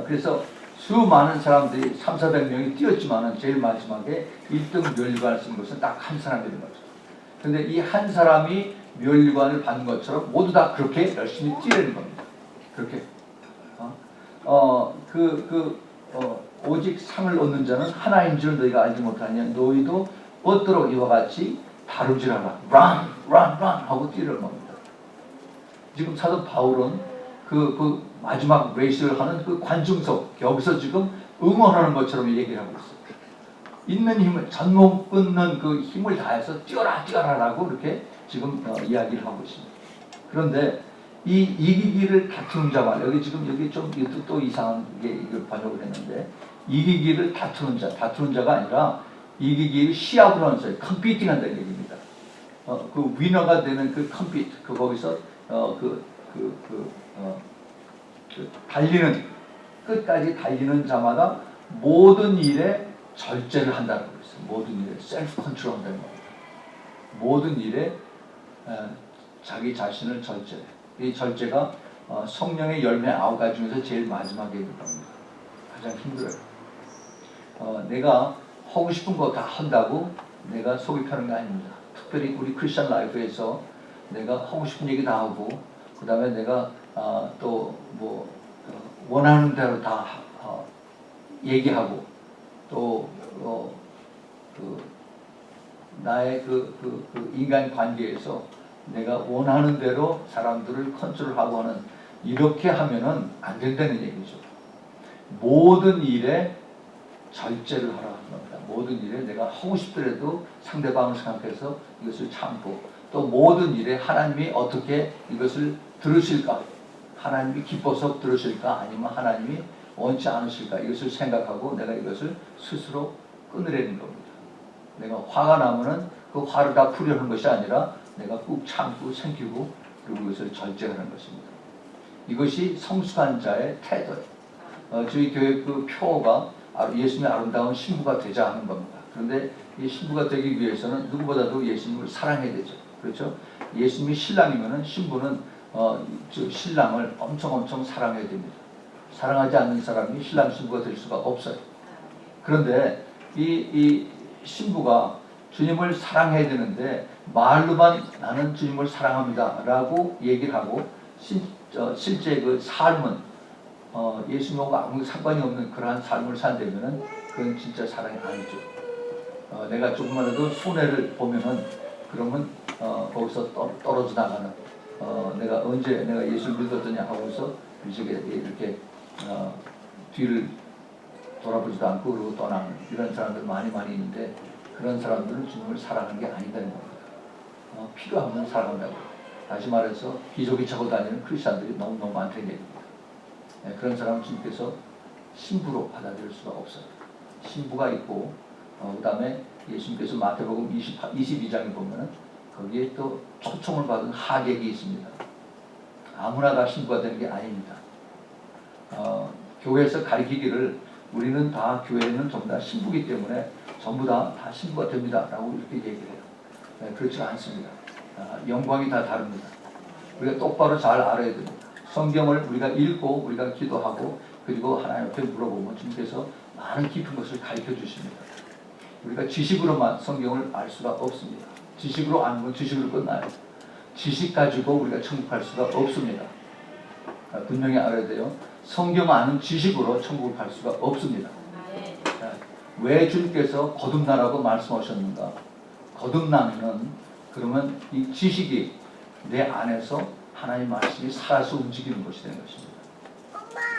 그래서 수많은 사람들이 300~400명이 뛰었지만은 제일 마지막에 1등 멸류관을 쓴 것은 딱 한 사람인 거죠. 근데 이 한 사람이 멸류관을 받는 것처럼 모두 다 그렇게 열심히 뛰려는 겁니다. 그렇게. 오직 상을 얻는 자는 하나인 줄 너희가 알지 못하냐. 너희도 얻도록 이와 같이 다름질하라. run 하고 뛰려는 겁니다. 지금 사도 바울은 그 마지막 레이스를 하는 그 관중석 여기서 지금 응원하는 것처럼 얘기를 하고 있어요. 있는 힘을 전몸 끊는 그 힘을 다해서 뛰어라라고 이렇게 지금 이야기를 하고 있습니다. 그런데 이 이기기를 다투는 자만 여기 좀 또 이상한 게 이걸 번역을 했는데 이기기를 다투는 자가 아니라 이기기를 시합을 하는 자예요. 컴피팅 한다는 얘기입니다. 그 위너가 되는 그 컴피트 거기서 달리는 끝까지 달리는 자마다 모든 일에 절제를 한다고 했어요. 모든 일에 셀프 컨트롤 한다는 겁니다. 모든 일에 자기 자신을 절제해. 이 절제가 성령의 열매 9가지 중에서 제일 마지막에 있는 겁니다. 가장 힘들어요. 내가 하고 싶은 거 다 한다고 내가 속이 편한 게 아닙니다. 특별히 우리 크리스천 라이프에서 내가 하고 싶은 얘기 다 하고 그 다음에 내가 또 뭐 원하는 대로 다 얘기하고 또 나의 그 인간 관계에서 내가 원하는 대로 사람들을 컨트롤하고 하는 이렇게 하면은 안 된다는 얘기죠. 모든 일에 절제를 하라 하는 겁니다. 모든 일에 내가 하고 싶더라도 상대방을 생각해서 이것을 참고 또 모든 일에 하나님이 어떻게 이것을 들으실까? 하나님이 기뻐서 들으실까? 아니면 하나님이 원치 않으실까? 이것을 생각하고 내가 이것을 스스로 끊으려는 겁니다. 내가 화가 나면은 그 화를 다 풀려는 것이 아니라 내가 꾹 참고 생기고 그리고 이것을 절제하는 것입니다. 이것이 성숙한 자의 태도예요. 저희 교회 그 표어가 예수님의 아름다운 신부가 되자 하는 겁니다. 그런데 이 신부가 되기 위해서는 누구보다도 예수님을 사랑해야 되죠. 그렇죠? 예수님이 신랑이면은 신부는 신랑을 엄청 사랑해야 됩니다. 사랑하지 않는 사람이 신랑 신부가 될 수가 없어요. 그런데 이 신부가 주님을 사랑해야 되는데 말로만 나는 주님을 사랑합니다 라고 얘기를 하고 실제 그 삶은 예수님하고 아무 상관이 없는 그러한 삶을 산다면은 그건 진짜 사랑이 아니죠. 내가 조금만해도 손해를 보면은 그러면 거기서 떨어져 나가는 내가 언제 내가 예수를 믿었더냐 하고서 이렇게 뒤를 돌아보지도 않고 그러고 떠나는 이런 사람들 많이 있는데 그런 사람들은 주님을 사랑하는 게 아니다는 겁니다. 필요하면 사랑한다고. 다시 말해서 기저귀 차고 다니는 크리스찬들이 너무 많다는 얘기입니다. 그런 사람은 주님께서 신부로 받아들일 수가 없어요. 신부가 있고 그 다음에 예수님께서 마태복음 22장에 보면은 거기에 또 초청을 받은 하객이 있습니다. 아무나 다 신부가 되는 게 아닙니다. 교회에서 가르치기를 우리는 다 교회는 전부 다 신부기 때문에 전부 다 신부가 됩니다 라고 이렇게 얘기를 해요. 그렇지가 않습니다. 영광이 다 다릅니다. 우리가 똑바로 잘 알아야 됩니다. 성경을 우리가 읽고 우리가 기도하고 그리고 하나님 앞에 물어보면 주님께서 많은 깊은 것을 가르쳐 주십니다. 우리가 지식으로만 성경을 알 수가 없습니다. 지식으로 아는 건 지식으로 끝나요. 지식 가지고 우리가 천국 갈 수가 없습니다. 분명히 알아야 돼요. 성경 아는 지식으로 천국을 갈 수가 없습니다. 왜 주님께서 거듭나라고 말씀하셨는가? 거듭나면은 그러면 이 지식이 내 안에서 하나님 말씀이 살아서 움직이는 것이 되는 것입니다.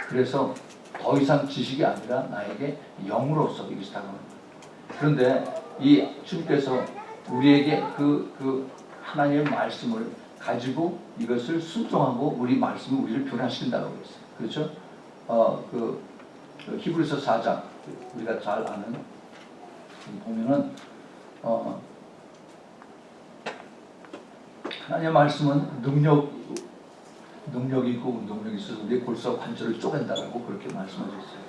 그래서 더 이상 지식이 아니라 나에게 영으로서 이것이 다가옵니다. 그런데 이 주님께서 우리에게 그 하나님의 말씀을 가지고 이것을 순종하고 우리 말씀이 우리를 변화시킨다고 했어요. 그렇죠? 그 히브리서 4장 우리가 잘 아는 보면은 하나님의 말씀은 능력이 있고 운동력이 있어서 우리의 골수와 관절을 쪼갠다라고 그렇게 말씀하셨어요.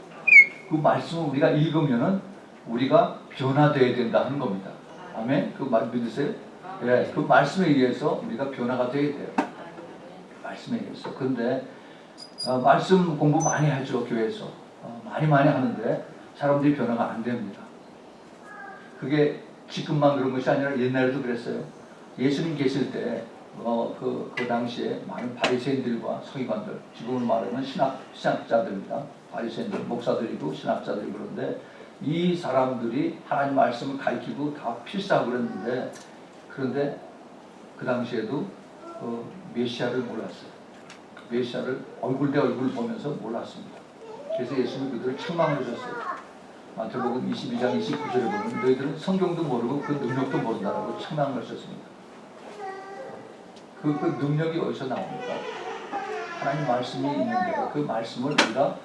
그 말씀을 우리가 읽으면은 우리가 변화되어야 된다 하는 겁니다. 아멘? 그 말 믿으세요? 예, 그 말씀에 의해서 우리가 변화가 되어야 돼요. 말씀에 의해서. 근데 말씀 공부 많이 하죠, 교회에서. 많이 하는데 사람들이 변화가 안 됩니다. 그게 지금만 그런 것이 아니라 옛날에도 그랬어요. 예수님 계실 때 그 당시에 많은 바리새인들과 서기관들, 지금을 말하면 신학자들입니다. 바리새인들, 목사들이고 신학자들이 그런데 이 사람들이 하나님 말씀을 가르치고 다 필사하고 그랬는데 그런데 그 당시에도 메시아를 몰랐어요. 메시아를 얼굴 대 얼굴 보면서 몰랐습니다. 그래서 예수님이 그들을 책망하셨어요. 마태복음 22장 29절에 보면 너희들은 성경도 모르고 그 능력도 모른다라고 책망을 하셨습니다. 그 능력이 어디서 나옵니까? 하나님 말씀이 있는데 그 말씀을 우리가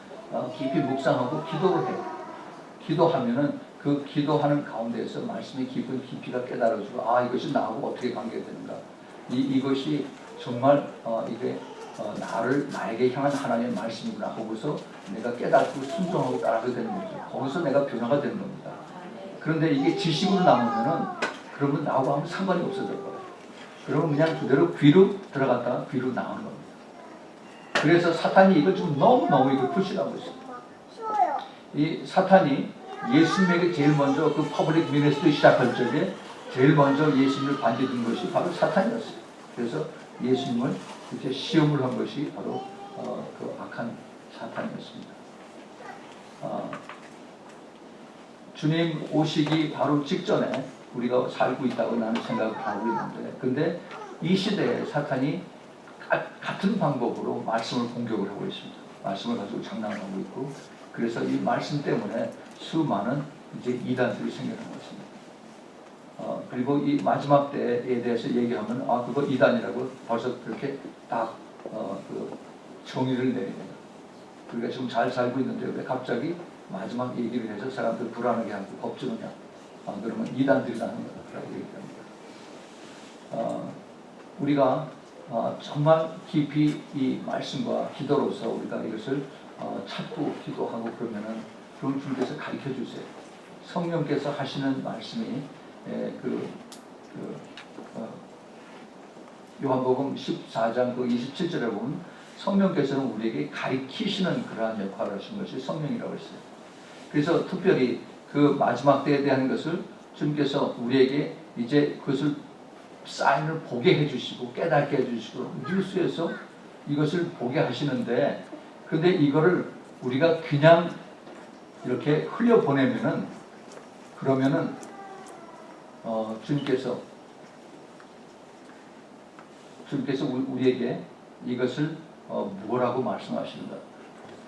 깊이 묵상하고 기도를 해요. 기도하면은 그 기도하는 가운데에서 말씀의 깊이가 깨달아지고 이것이 나하고 어떻게 관계되는가. 이것이 정말 이게 나에게 향한 하나님의 말씀이구나 하고서 내가 깨닫고 순종하고 따라가게 되는 거죠. 거기서 내가 변화가 되는 겁니다. 그런데 이게 지식으로 남으면은 그러면 나하고 아무 상관이 없어질 거예요. 그러면 그냥 그대로 귀로 들어갔다가 귀로 나오는 겁니다. 그래서 사탄이 이걸 좀 너무너무 이걸 푸시하고 있어요. 이 사탄이 예수님에게 제일 먼저 그 퍼블릭 미니스트리 시작할 적에 제일 먼저 예수님을 반기던 것이 바로 사탄이었어요. 그래서 예수님을 이렇게 시험을 한 것이 바로 그 악한 사탄이었습니다. 주님 오시기 바로 직전에 우리가 살고 있다고 나는 생각을 하고 있는데, 근데 이 시대에 사탄이 같은 방법으로 말씀을 공격을 하고 있습니다. 말씀을 가지고 장난하고 있고, 그래서 이 말씀 때문에 수많은 이제 이단들이 생겨난 것입니다. 그리고 이 마지막 때에 대해서 얘기하면 그거 이단이라고 벌써 그렇게 딱 그 정의를 내립니다. 우리가 지금 잘 살고 있는데 왜 갑자기 마지막 얘기를 해서 사람들 불안하게 하고 겁주느냐? 그러면 이단들이 나는 거라고 얘기합니다. 우리가 정말 깊이 이 말씀과 기도로서 우리가 이것을 찾고 기도하고 그러면은 그럼 주님께서 가르쳐 주세요. 성령께서 하시는 말씀이 요한복음 14장 그 27절에 보면 성령께서는 우리에게 가르치시는 그러한 역할을 하신 것이 성령이라고 했어요. 그래서 특별히 그 마지막 때에 대한 것을 주님께서 우리에게 이제 그것을 사인을 보게 해주시고 깨닫게 해주시고 뉴스에서 이것을 보게 하시는데, 근데 이거를 우리가 그냥 이렇게 흘려보내면은 그러면은 주님께서 우리에게 이것을 뭐라고 말씀하시는가?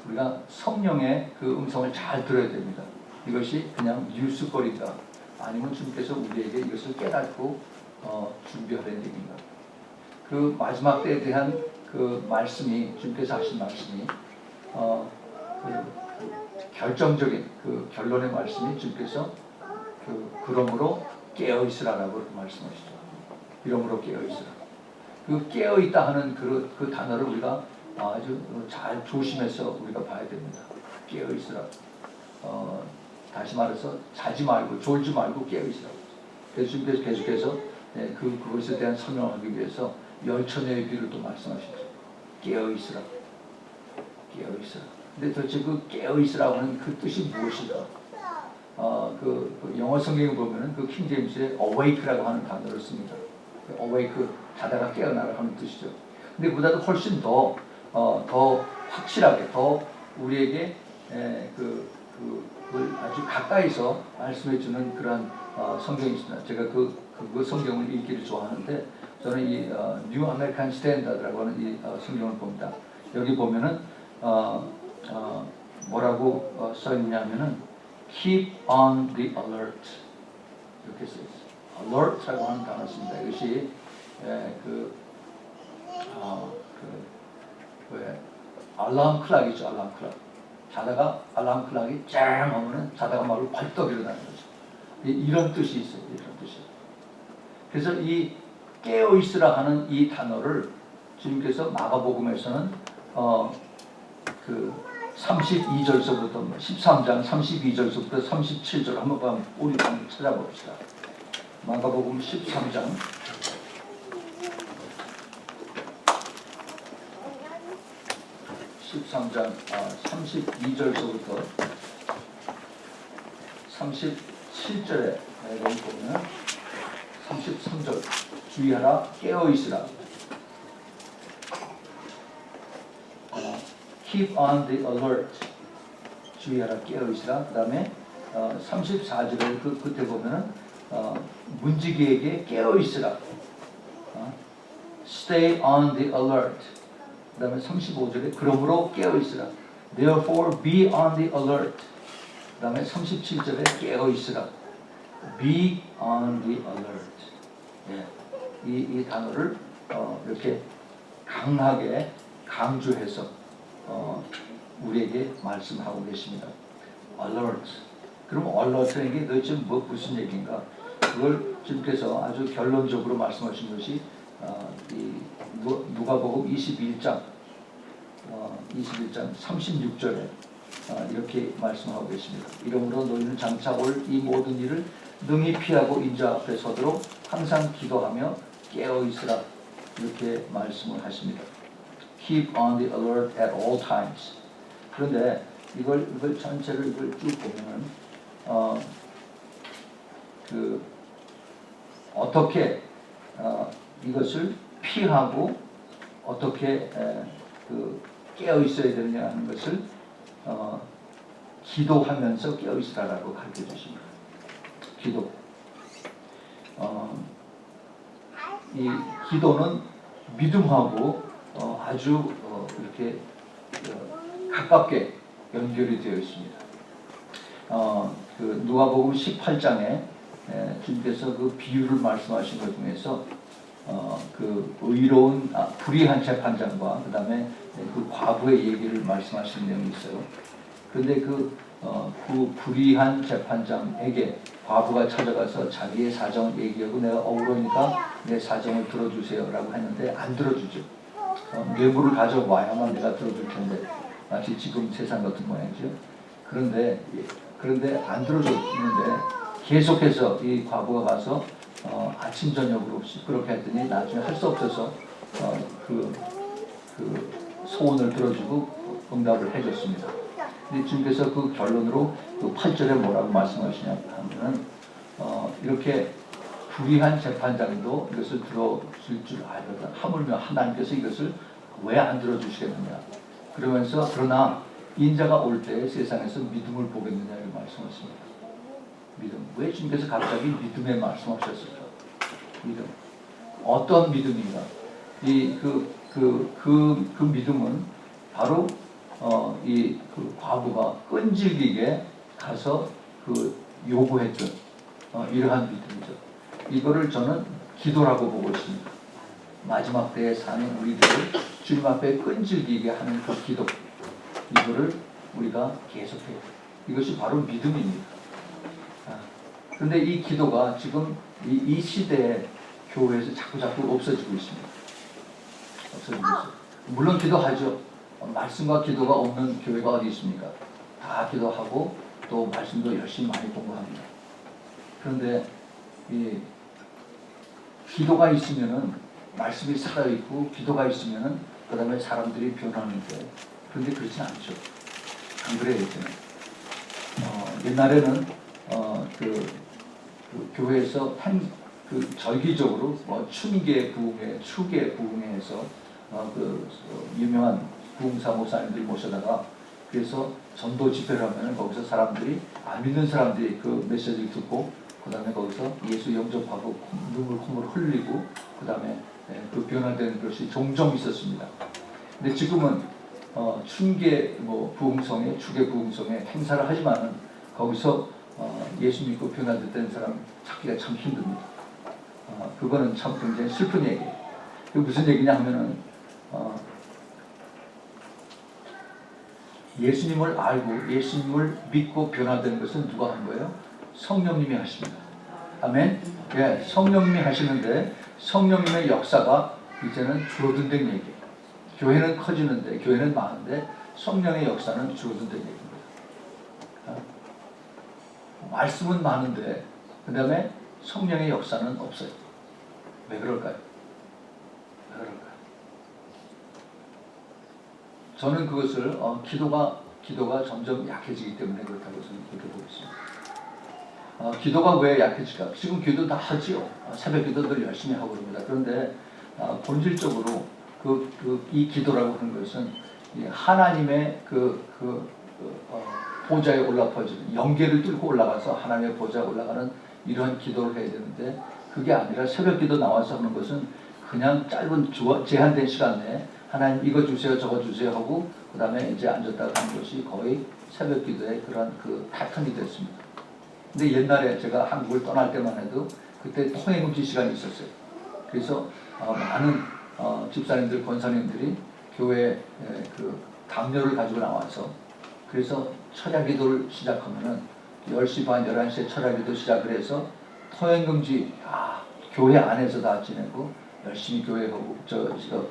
우리가 성령의 그 음성을 잘 들어야 됩니다. 이것이 그냥 뉴스거리인가? 아니면 주님께서 우리에게 이것을 깨닫고 준비하라는 얘기인가? 그 마지막 때에 대한 그 말씀이, 주님께서 하신 말씀이 결정적인 그 결론의 말씀이 주님께서 그러므로 깨어있으라라고 말씀하시죠. 이러므로 깨어있으라. 그 깨어있다 하는 그 단어를 우리가 아주 잘 조심해서 우리가 봐야 됩니다. 깨어있으라. 다시 말해서 자지 말고 졸지 말고 깨어있으라. 그래서 주님께서 계속해서 그것에 대한 설명하기 위해서 열처녀의 비를 또 말씀하시죠. 깨어있으라. 깨어있으라. 근데 도대체 그 깨어있으라고 하는 그 뜻이 무엇일까? 그 영어 성경에 보면은 그 킹제임스의 awake라고 하는 단어를 씁니다. awake, 자다가 깨어나라 하는 뜻이죠. 근데 그보다도 훨씬 더 확실하게, 더 우리에게 그걸 아주 가까이서 말씀해주는 그런 성경이 있습니다. 제가 그 성경을 읽기를 좋아하는데, 저는 이 뉴 아메리칸 스탠다드라고 하는 이 성경을 봅니다. 여기 보면은 뭐라고 써 있냐면은 keep on the alert 이렇게 써 있어요. alert라고 하는 단어를 씁니다. 이것이 알람 클락이죠. 알람 클락. 자다가 알람 클락이 짱 하면은 자다가 바로 벌떡 일어나는 거죠. 이런 뜻이 있어요. 이런 뜻이. 그래서 이 깨어 있으라 하는 이 단어를 주님께서 마가복음에서는 그 32절서부터 13장 32절서부터 37절 한번 우리 찾아봅시다. 마가복음 13장 32절서부터 37절에 여기 보면 33절 주의하라 깨어있으라 keep on the alert 주의하라 깨어있으라. 그 다음에 34절에 그 끝에 보면은 문지기에게 깨어있으라 stay on the alert. 그 다음에 35절에 그러므로 깨어있으라 therefore be on the alert. 그 다음에 37절에 깨어있으라 be on the alert. 예. 이 단어를 이렇게 강하게 강조해서 우리에게 말씀하고 계십니다. alert. 그럼 alert라는 게 도대체 무슨 얘기인가? 그걸 주님께서 아주 결론적으로 말씀하신 것이 이 누가복음 21장 36절에 이렇게 말씀하고 계십니다. 이러므로 너희는 장차 올 이 모든 일을 능히 피하고 인자 앞에 서도록 항상 기도하며 깨어 있으라 이렇게 말씀을 하십니다. keep on the alert at all times. 그런데 이걸 전체를 이걸 쭉 보면은 어떻게 이것을 피하고 어떻게 깨어 있어야 되느냐 하는 것을 기도하면서 깨어 있으라라고 가르쳐 주십니다. 기도. 이 기도는 믿음하고 아주 이렇게 가깝게 연결이 되어 있습니다. 누가복음 18장에 주님께서 그 비유를 말씀하신 것 중에서 그 의로운 불의한 재판장과 그 다음에 그 과부의 얘기를 말씀하신 내용이 있어요. 그런데 그 불의한 재판장에게 과부가 찾아가서 자기의 사정을 얘기하고 내가 억울하니까 내 사정을 들어주세요라고 했는데 안 들어주죠. 뇌물을 가져와야만 내가 들어줄 텐데 마치 지금 세상 같은 모양이죠. 그런데 안 들어줬는데 계속해서 이 과부가 가서 아침 저녁으로 그렇게 했더니 나중에 할 수 없어서 그 소원을 들어주고 응답을 해줬습니다. 근데 주님께서 그 결론으로 그 8절에 뭐라고 말씀하시냐 하면은 이렇게 불의한 재판장도 이것을 들어줄 줄 알거든. 하물며 하나님께서 이것을 왜 안 들어주시겠느냐. 그러면서 그러나 인자가 올 때 세상에서 믿음을 보겠느냐를 말씀하십니다. 믿음. 왜 주님께서 갑자기 믿음에 말씀하셨을까? 믿음. 어떤 믿음인가? 그 믿음은 바로 그 과부가 끈질기게 가서 요구했던 이러한 믿음이죠. 이거를 저는 기도라고 보고 있습니다. 마지막 때에 사는 우리들을 주님 앞에 끈질기게 하는 그 기도. 이거를 우리가 계속해요. 이것이 바로 믿음입니다. 그런데 이 기도가 지금 이 시대에 교회에서 자꾸 없어지고 있습니다. 없어지고 있어요. 물론 기도하죠. 말씀과 기도가 없는 교회가 어디 있습니까? 다 기도하고 또 말씀도 열심히 많이 공부합니다. 그런데 이 기도가 있으면은 말씀이 살아있고 기도가 있으면은 그 다음에 사람들이 변하는데 그런데 그렇지 않죠. 안 그래요, 이제는. 옛날에는 그 교회에서 절기적으로 춘계 부흥회, 추계 부흥회에서 유명한 부흥사 목사님들 모셔다가 그래서 전도 집회를 하면 거기서 사람들이 안 믿는 사람들이 그 메시지를 듣고 그 다음에 거기서 예수 영접하고 눈물 콧물 흘리고 그 다음에 그 변화되는 것이 종종 있었습니다. 근데 지금은 춘계 부흥성회, 추계 부흥성회 행사를 하지만은 거기서 예수 믿고 변화됐다는 사람 찾기가 참 힘듭니다. 그거는 참 굉장히 슬픈 얘기예요. 그 무슨 얘기냐 하면은 예수님을 알고 예수님을 믿고 변화되는 것은 누가 한 거예요? 성령님이 하십니다. 아멘? 예, 성령님이 하시는데 성령님의 역사가 이제는 줄어든다는 얘기예요. 교회는 커지는데 교회는 많은데 성령의 역사는 줄어든다는 얘기입니다. 말씀은 많은데 그 다음에 성령의 역사는 없어요. 왜 그럴까요? 왜 그럴까요? 저는 그것을 기도가 점점 약해지기 때문에 그렇다고 그렇게 보고 있습니다. 기도가 왜 약해질까? 지금 기도 다 하지요. 새벽 기도들 열심히 하고 그럽니다. 그런데 본질적으로 이 기도라고 하는 것은 하나님의 보좌에 올라퍼지는 영계를 뚫고 올라가서 하나님의 보좌에 올라가는 이러한 기도를 해야 되는데 그게 아니라 새벽 기도 나와서 하는 것은 그냥 짧은 제한된 시간 내에 하나님 이거 주세요 저거 주세요 하고 그 다음에 이제 앉았다가 하는 것이 거의 새벽 기도의 그런 패턴이 됐습니다. 근데 옛날에 제가 한국을 떠날 때만 해도 그때 통행금지 시간이 있었어요. 그래서 많은 집사님들 권사님들이 교회에 담요를 가지고 나와서 그래서 철야 기도를 시작하면은 10시 반 11시에 철야 기도 시작을 해서 통행금지 교회 안에서 다 지내고 열심히 교회하고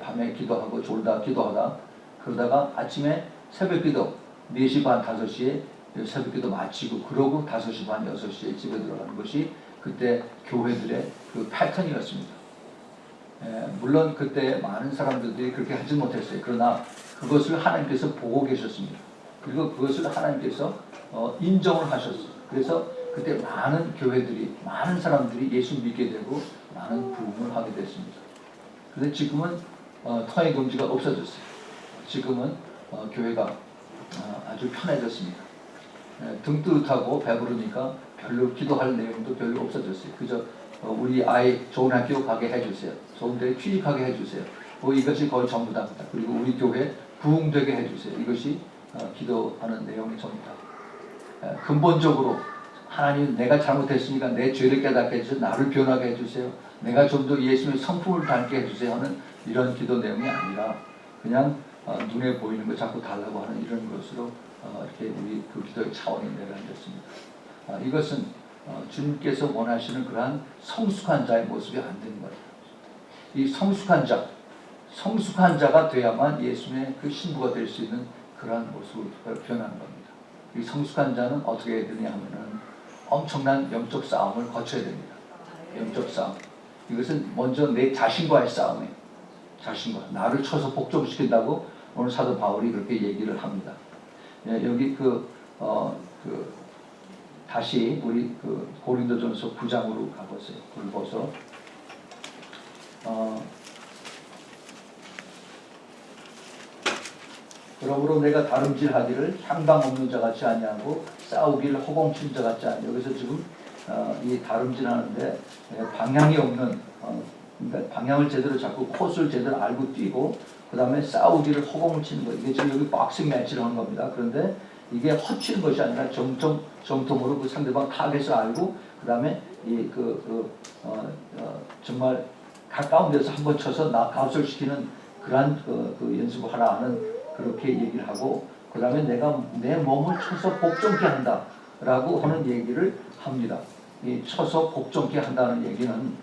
밤에 기도하고 졸다 기도하다 그러다가 아침에 새벽 기도 4시 반 5시에 새벽 기도 마치고 그러고 5시 반 6시에 집에 들어가는 것이 그때 교회들의 그 패턴이었습니다. 물론 그때 많은 사람들이 그렇게 하지 못했어요. 그러나 그것을 하나님께서 보고 계셨습니다. 그리고 그것을 하나님께서 인정을 하셨어요. 그래서 그때 많은 교회들이, 많은 사람들이 예수 믿게 되고 많은 부흥을 하게 됐습니다. 그런데 지금은 통해 금지가 없어졌어요. 지금은 교회가 아주 편해졌습니다. 등 뜨뜻하고 배부르니까 별로 기도할 내용도 별로 없어졌어요. 그저 우리 아이 좋은 학교 가게 해주세요. 좋은 데 취직하게 해주세요. 이것이 거의 전부답니다. 그리고 우리 교회 부흥되게 해주세요. 이것이 기도하는 내용이 전부다. 근본적으로 하나님, 내가 잘못했으니까 내 죄를 깨닫게 해주세요. 나를 변하게 해주세요. 내가 좀 더 예수님의 성품을 닮게 해주세요 하는 이런 기도 내용이 아니라 그냥 눈에 보이는 거 자꾸 달라고 하는 이런 것으로 이렇게 우리 그 기도의 차원이 내려앉았습니다. 이것은 주님께서 원하시는 그러한 성숙한 자의 모습이 안 되는 거예요. 이 성숙한 자가 돼야만 예수님의 그 신부가 될 수 있는 그러한 모습을 표현하는 겁니다. 이 성숙한 자는 어떻게 해야 되냐 하면은 엄청난 영적 싸움을 거쳐야 됩니다. 영적 싸움. 이것은 먼저 내 자신과의 싸움이에요. 자신과. 나를 쳐서 복종시킨다고 오늘 사도 바울이 그렇게 얘기를 합니다. 여기 다시 우리 고린도전서 9장으로 가보세요. 그걸 보서 그러므로 내가 다름질하기를 향방 없는 자 같이 아니하고 싸우기를 허공친 자 같지 아니하고. 여기서 지금 이 다름질하는데 방향이 없는, 그러니까 방향을 제대로 잡고 코스를 제대로 알고 뛰고 그 다음에 싸우기를 허공을 치는 거. 이게 지금 여기 박싱 매치를 하는 겁니다. 그런데 이게 허치는 것이 아니라 정통으로 그 상대방 타겟을 알고 그 다음에 정말 가까운 데서 한번 쳐서 낙아웃을 시키는 그러한 그 연습을 하라 하는 그렇게 얘기를 하고 그 다음에 내가 내 몸을 쳐서 복종케 한다 라고 하는 얘기를 합니다. 이 쳐서 복종케 한다는 얘기는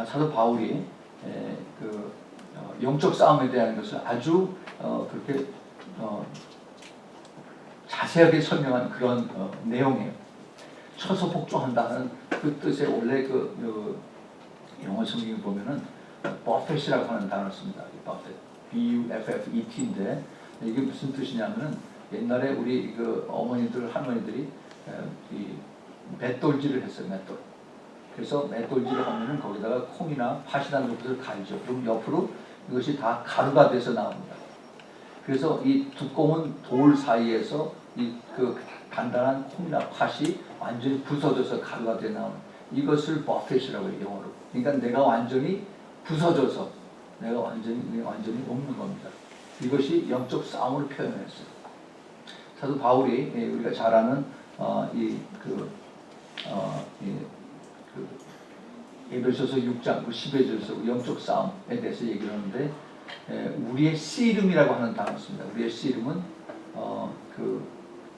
사도 바울이 영적 싸움에 대한 것을 아주 그렇게 자세하게 설명한 그런 내용이에요. 쳐서 복종한다는 그 뜻의 원래 영어 성경에 보면은 버펫이라고 하는 단어를 씁니다. 버펫, B-U-F-F-E-T인데 이게 무슨 뜻이냐면은 옛날에 우리 어머니들, 할머니들이 이 맷돌질을 했어요. 맷돌. 그래서 맷돌질을 하면은 거기다가 콩이나 팥이나 것을 갈죠. 그럼 옆으로 이것이 다 가루가 돼서 나옵니다. 그래서 이 두꺼운 돌 사이에서 단단한 콩이나 팥이 완전히 부서져서 가루가 돼 나오는 이것을 버펫이라고 해요, 영어로. 그러니까 내가 완전히 부서져서 내가 완전히 없는 겁니다. 이것이 영적 싸움을 표현했어요. 사도 바울이 우리가 잘 아는 에베소서 6장 11절에서 영적 싸움에 대해서 얘기를 하는데 우리의 씨름이라고 하는 단어를 씁니다. 우리의 씨름은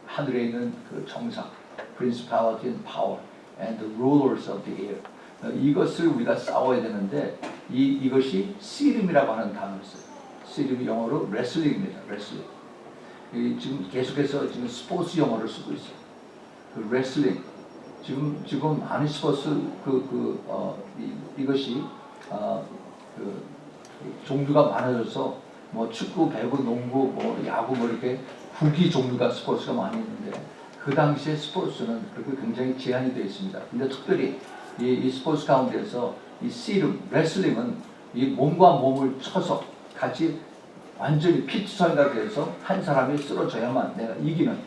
하늘에 있는 그 정상, principality and power and the rulers of the air. 이것을 우리가 싸워야 되는데 이것이 씨름이라고 하는 단어를 써요. 씨름이 영어로 레슬링입니다. 레슬링. 지금 계속해서 지금 스포츠 용어를 쓰고 있어요. 레슬링. 지금 많은 스포츠 이것이 종류가 많아져서 뭐 축구, 배구, 농구, 야구 이렇게 구기 종류가 스포츠가 많이 있는데 그 당시에 스포츠는 그렇게 굉장히 제한이 되어 있습니다. 근데 특별히 이 스포츠 가운데서 이 씨름, 레슬링은 이 몸과 몸을 쳐서 같이 완전히 피투성이가 돼서 한 사람이 쓰러져야만 내가 이기는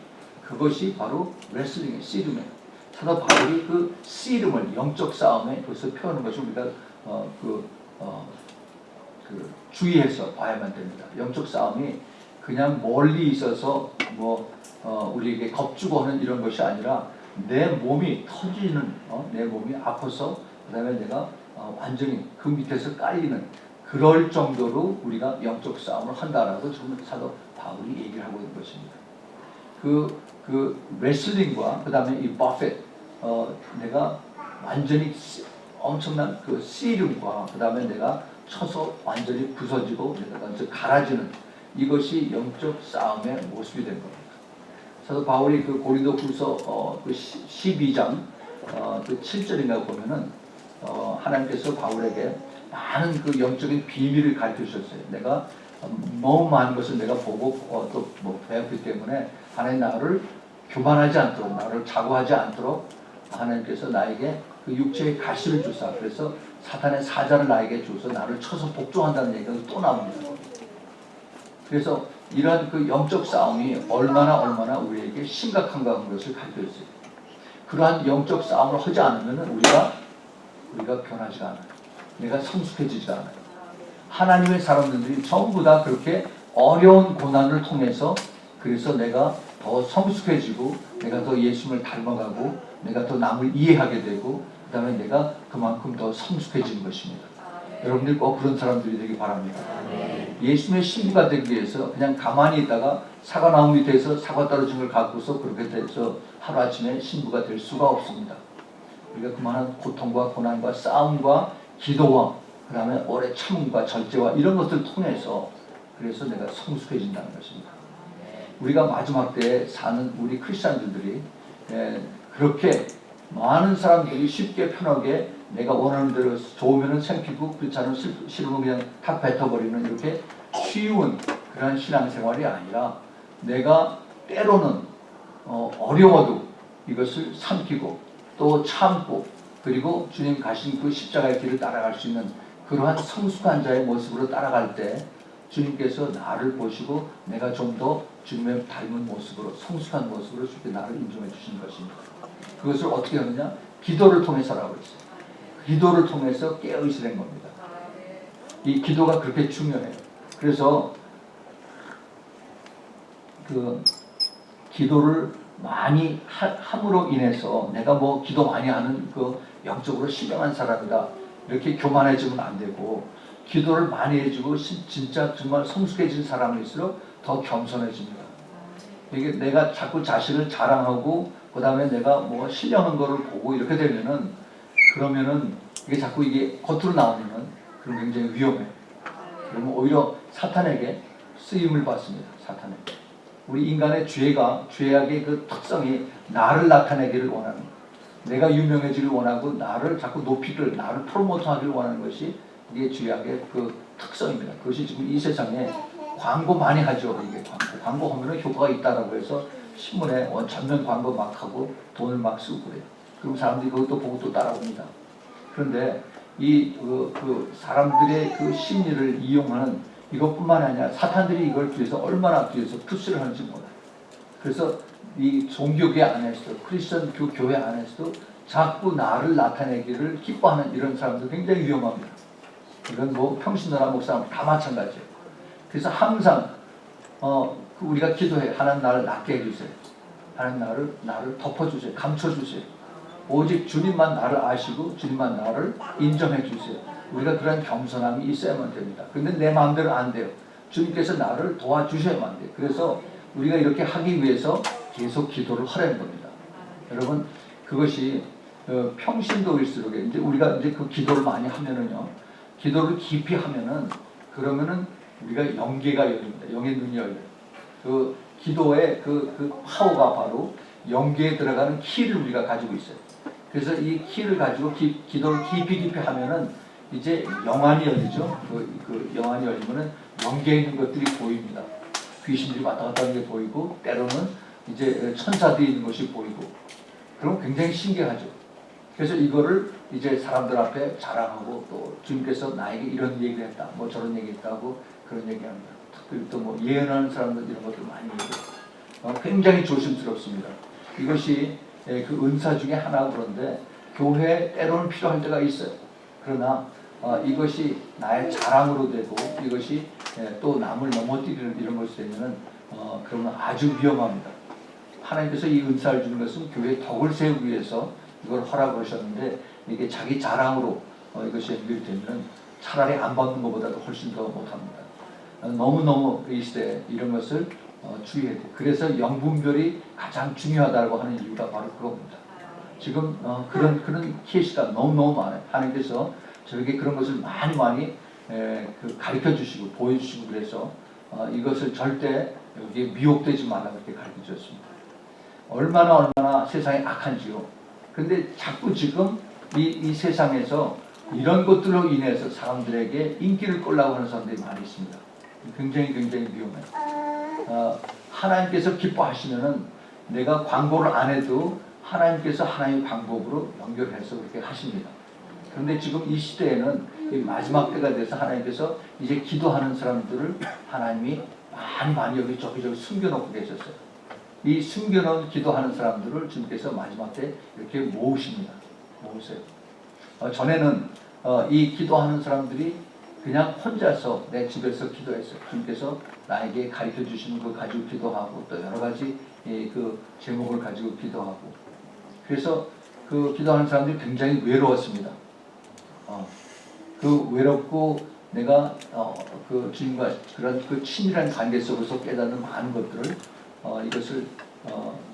그것이 바로 레슬링의 씨름이에요. 사도 바울이 그 씨름을 영적 싸움에 그것을 표현하는 것을 우리가 주의해서 봐야만 됩니다. 영적 싸움이 그냥 멀리 있어서 우리에게 겁주고 하는 이런 것이 아니라 내 몸이 터지는, 내 몸이 아파서 그다음에 내가 완전히 그 밑에서 깔리는 그럴 정도로 우리가 영적 싸움을 한다라고 지금 사도 바울이 얘기를 하고 있는 것입니다. 그 레슬링과 그다음에 이 버펫, 내가 완전히 엄청난 그 씨름과 그다음에 내가 쳐서 완전히 부서지고 내가 완전 갈아지는 이것이 영적 싸움의 모습이 된 겁니다. 사도 바울이 그 고린도후서 12장 7절인가 보면은 하나님께서 바울에게 많은 그 영적인 비밀을 가르쳐 주셨어요. 내가 너무 많은 것을 내가 보고 또 뭐 배웠기 때문에 하나님 나를 교만하지 않도록, 나를 자고하지 않도록 하나님께서 나에게 그 육체의 가시를 주사, 그래서 사탄의 사자를 나에게 줘서 나를 쳐서 복종한다는 얘기가 또 나옵니다. 그래서 이러한 그 영적 싸움이 얼마나 우리에게 심각한가 하는 것을 가르쳐 줬어요. 그러한 영적 싸움을 하지 않으면 우리가 변하지가 않아요. 내가 성숙해지지가 않아요. 하나님의 사람들이 전부 다 그렇게 어려운 고난을 통해서 그래서 내가 더 성숙해지고 내가 더 예수님을 닮아가고 내가 더 남을 이해하게 되고 그 다음에 내가 그만큼 더 성숙해지는 것입니다. 여러분들 꼭 그런 사람들이 되기 바랍니다. 예수님의 신부가 되기 위해서 그냥 가만히 있다가 사과나무 밑에서 사과 떨어진 걸 갖고서 그렇게 돼서 하루아침에 신부가 될 수가 없습니다. 우리가 그만한 고통과 고난과 싸움과 기도와 그 다음에 오래 참음과 절제와 이런 것들을 통해서 그래서 내가 성숙해진다는 것입니다. 우리가 마지막 때에 사는 우리 크리스찬들이 그렇게 많은 사람들이 쉽게 편하게 내가 원하는 대로 좋으면 생기고 그렇지 않으면 싫으면 그냥 탁 뱉어버리는 이렇게 쉬운 그런 신앙생활이 아니라 내가 때로는 어려워도 이것을 삼키고 또 참고 그리고 주님 가신 그 십자가의 길을 따라갈 수 있는 그러한 성숙한 자의 모습으로 따라갈 때 주님께서 나를 보시고 내가 좀 더 주님의 닮은 모습으로 성숙한 모습으로 쉽게 나를 인정해 주시는 것입니다. 그것을 어떻게 하느냐? 기도를 통해서라고 했어요. 기도를 통해서 깨어있으라는 겁니다. 이 기도가 그렇게 중요해요. 그래서 그 기도를 많이 함으로 인해서 내가 뭐 기도 많이 하는 그 영적으로 신령한 사람이다 이렇게 교만해지면 안 되고 기도를 많이 해주고 진짜 정말 성숙해진 사람일수록 더 겸손해집니다. 이게 내가 자꾸 자신을 자랑하고 그 다음에 내가 뭐 신령한 거를 보고 이렇게 되면은 그러면은 이게 자꾸 이게 겉으로 나오면은 그럼 굉장히 위험해요. 그러면 오히려 사탄에게 쓰임을 받습니다. 사탄에게. 우리 인간의 죄악의 그 특성이 나를 나타내기를 원하는 내가 유명해지길 원하고 나를 자꾸 높이기를 나를 프로모트하기를 원하는 것이 이게 죄악의 그 특성입니다. 그것이 지금 이 세상에 광고 많이 하죠. 이게 광고 하면은 효과가 있다라고 해서 신문에 전면 광고 막 하고 돈을 막 쓰고 그래요. 그럼 사람들이 그것도 보고 또 따라옵니다. 그런데 그 사람들의 그 심리를 이용하는 이것뿐만 아니라 사탄들이 이걸 뒤에서 얼마나 뒤에서 푸시를 하는지 몰라요. 그래서 이 종교계 안에서도 크리스천 교회 안에서도 자꾸 나를 나타내기를 기뻐하는 이런 사람들 굉장히 위험합니다. 이건 뭐 평신도나 목사 다 마찬가지예요. 그래서 항상 우리가 기도해 하나님 나를 낫게 해주세요. 하나님 나를 덮어주세요. 감춰주세요. 오직 주님만 나를 아시고 주님만 나를 인정해 주세요. 우리가 그런 겸손함이 있어야만 됩니다. 근데 내 마음대로 안 돼요. 주님께서 나를 도와주셔야만 돼요. 그래서 우리가 이렇게 하기 위해서 계속 기도를 하라는 겁니다. 여러분 그것이 평신도일수록 이제 우리가 이제 그 기도를 많이 하면은요. 기도를 깊이 하면은 그러면은 우리가 영계가 열립니다. 영의 눈이 열려요. 그 기도의 그 파워가 바로 영계에 들어가는 키를 우리가 가지고 있어요. 그래서 이 키를 가지고 기도를 깊이 하면은 이제 영안이 열리죠. 그 영안이 열리면은 영계에 있는 것들이 보입니다. 귀신들이 왔다 갔다 하는 게 보이고 때로는 이제 천사들이 있는 것이 보이고 그럼 굉장히 신기하죠. 그래서 이거를 이제 사람들 앞에 자랑하고 또 주님께서 나에게 이런 얘기를 했다. 뭐 저런 얘기 했다고 그런 얘기합니다. 특별히 또 뭐 예언하는 사람들 이런 것들 많이 얘기해요. 굉장히 조심스럽습니다. 이것이 그 은사 중에 하나 그런데 교회에 때로는 필요할 때가 있어요. 그러나 이것이 나의 자랑으로 되고 이것이 또 남을 넘어뜨리는 이런 것이 되면은 그러면 아주 위험합니다. 하나님께서 이 은사를 주는 것은 교회의 덕을 세우기 위해서 이걸 허락하셨는데 이게 자기 자랑으로 이것이 연결되면 차라리 안 받는 것보다도 훨씬 더 못합니다. 너무너무 이 시대에 이런 것을 주의해야 돼요. 그래서 영분별이 가장 중요하다고 하는 이유가 바로 그겁니다. 지금 그런 케이스가 너무너무 많아요. 하나님께서 저에게 그런 것을 많이 가르쳐 주시고 보여주시고 그래서 이것을 절대 여기에 미혹되지 말라 그렇게 가르쳐 주셨습니다. 얼마나 세상이 악한지요. 근데 자꾸 지금 이 세상에서 이런 것들로 인해서 사람들에게 인기를 끌려고 하는 사람들이 많이 있습니다. 굉장히 위험해요. 하나님께서 기뻐하시면은 내가 광고를 안 해도 하나님께서 하나님의 방법으로 연결해서 그렇게 하십니다. 그런데 지금 이 시대에는 이 마지막 때가 돼서 하나님께서 이제 기도하는 사람들을 하나님이 많이 여기저기 숨겨놓고 계셨어요. 이 숨겨놓은 기도하는 사람들을 주님께서 마지막 때 이렇게 모으십니다. 모으세요. 전에는 이 기도하는 사람들이 그냥 혼자서 내 집에서 기도했어요. 주님께서 나에게 가르쳐 주시는 걸 가지고 기도하고 또 여러 가지 그 제목을 가지고 기도하고, 그래서 그 기도하는 사람들이 굉장히 외로웠습니다. 그 외롭고 내가 그 주님과 그런 그 친밀한 관계 속에서 깨닫는 많은 것들을 이것을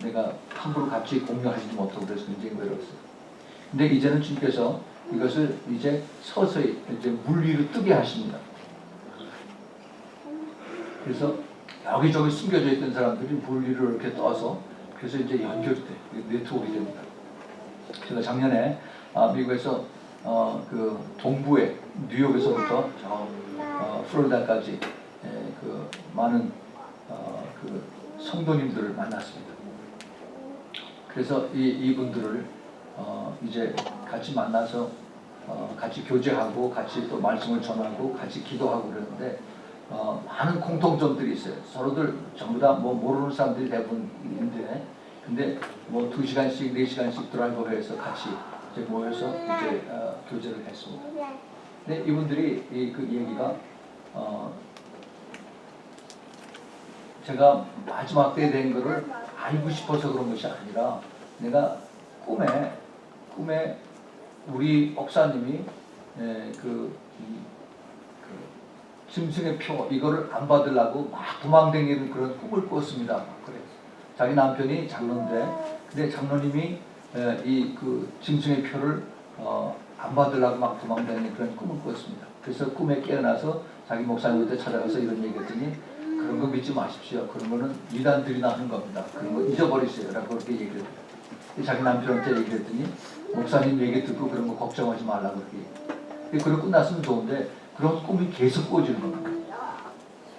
내가 함부로 같이 공유하지도 못하고 그래서 굉장히 외로웠어요. 근데 이제는 주님께서 이것을 이제 서서히 이제 물 위로 뜨게 하십니다. 그래서 여기저기 숨겨져 있던 사람들이 물 위로 이렇게 떠서 그래서 이제 연결이 돼, 네트워크가 됩니다. 제가 작년에 미국에서 그 동부에 뉴욕에서부터 저 플로리다까지 그 많은 그 성도님들을 만났습니다. 그래서 이분들을 이제 같이 만나서 같이 교제하고 같이 또 말씀을 전하고 같이 기도하고 그러는데 많은 공통점들이 있어요. 서로들 전부 다 뭐 모르는 사람들이 대부분인데, 근데 뭐 2시간씩 4시간씩 드라이브를 해서 같이 이제 모여서 이제 교제를 했습니다. 근데 이분들이 그 얘기가 제가 마지막 때 된 거를 알고 싶어서 그런 것이 아니라 내가 꿈에 우리 목사님이 그 짐승의 표 이거를 안 받으려고 막 도망다니는 그런 꿈을 꿨습니다. 그래. 자기 남편이 장로인데, 근데 장로님이 이 그 짐승의 표를 안 받으려고 막 도망다니는 그런 꿈을 꿨습니다. 그래서 꿈에 깨어나서 자기 목사님한테 찾아가서 이런 얘기했더니 그런 거 믿지 마십시오. 그런 거는 이단들이나 하는 겁니다. 그런 거 잊어버리세요. 라고 그렇게 얘기를 해요. 자기 남편한테 얘기했더니 목사님 얘기 듣고 그런 거 걱정하지 말라고 그렇게 얘기해요. 그러고 끝났으면 좋은데 그런 꿈이 계속 꾸어지는 겁니다.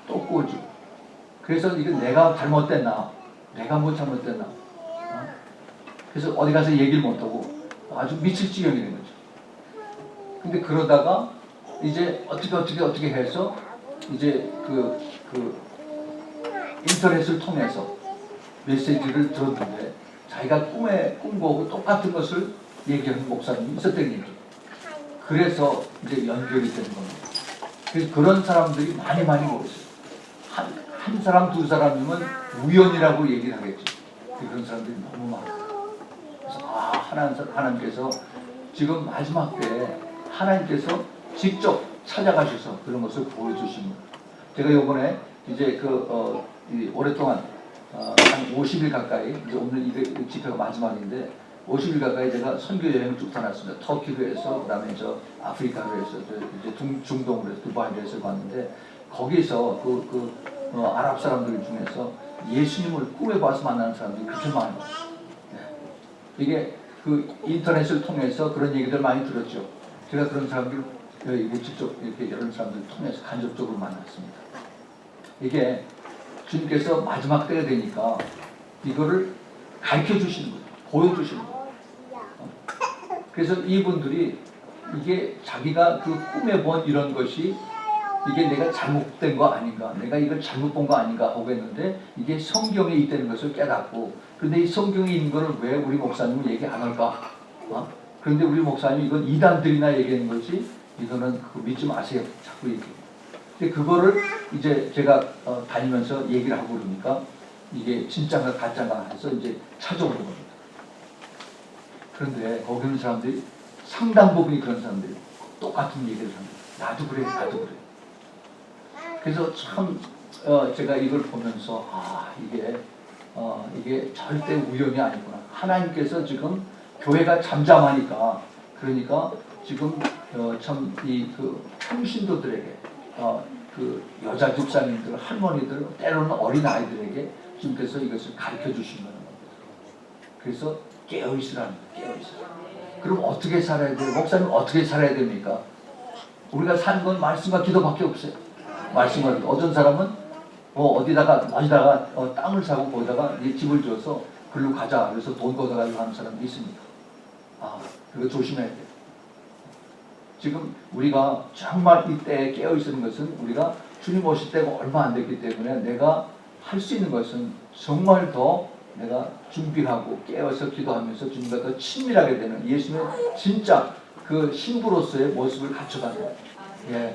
또 꾸어지고. 그래서 이건 내가 잘못됐나? 내가 뭐 잘못됐나? 그래서 어디 가서 얘기를 못하고 아주 미칠 지경이 된 거죠. 근데 그러다가 이제 어떻게 해서 이제 그 인터넷을 통해서 메시지를 들었는데 자기가 꿈에 꾼 거하고 똑같은 것을 얘기하는 목사님이 있었다는 얘기죠. 그래서 이제 연결이 되는 겁니다. 그래서 그런 사람들이 많이 모였어요. 한 사람, 두 사람이면 우연이라고 얘기를 하겠죠. 그런 사람들이 너무 많아요. 그래서 하나님께서 지금 마지막 때에 하나님께서 직접 찾아가셔서 그런 것을 보여주십니다. 제가 이번에 이제 오랫동안 한 50일 가까이, 이제 오늘 이 집회가 마지막인데 50일 가까이 제가 선교 여행을 쭉 다녔습니다. 터키로 해서, 그 다음에 저 아프리카로 해서, 이제 중동으로 해서, 두바이로 해서 봤는데, 거기서 아랍 사람들 중에서 예수님을 꿈에 봐서 만나는 사람들이 그렇게 많아요. 이게 그 인터넷을 통해서 그런 얘기들 많이 들었죠. 제가 그런 사람들 직접 이렇게 이런 사람들을 통해서 간접적으로 만났습니다. 이게 주님께서 마지막 때가 되니까 이거를 가르쳐 주시는 거예요. 보여주시는 거예요. 그래서 이분들이 이게 자기가 그 꿈에 본 이런 것이 이게 내가 잘못된 거 아닌가, 내가 이걸 잘못 본 거 아닌가 하고 했는데 이게 성경에 있다는 것을 깨닫고, 그런데 이 성경에 있는 거를 왜 우리 목사님은 얘기 안 할까? 그런데 우리 목사님이 이건 이단들이나 얘기하는 거지 이거는 그거 믿지 마세요. 자꾸 얘기해요. 근데 그거를 이제 제가 다니면서 얘기를 하고 그러니까 이게 진짜가 가짜가 해서 이제 찾아오는 겁니다. 그런데 거기 있는 사람들이 상당 부분이 그런 사람들이 똑같은 얘기를 합니다. 나도 그래. 그래서 참 제가 이걸 보면서 이게 절대 우연이 아니구나. 하나님께서 지금 교회가 잠잠하니까, 그러니까 지금 참 그 평신도들에게 그 여자 집사님들, 할머니들, 때로는 어린 아이들에게 주님께서 이것을 가르쳐 주시는 겁니다. 그래서 깨어 있으라는 거예요. 깨어 있으라. 그럼 어떻게 살아야 돼요? 목사님 어떻게 살아야 됩니까? 우리가 사는 건 말씀과 기도밖에 없어요. 말씀과 기도. 어떤 사람은 어디다가 땅을 사고 거기다가 집을 지어서 글로 가자. 그래서 돈 걷어가지고 하는 사람도 있습니다. 그거 조심해야 돼요. 지금 우리가 정말 이때에 깨어있는 것은 우리가 주님 오실 때가 얼마 안 됐기 때문에 내가 할 수 있는 것은 정말 더 내가 준비하고 깨어서 기도하면서 주님과 더 친밀하게 되는 예수님의 진짜 그 신부로서의 모습을 갖춰가는 거예요. 예.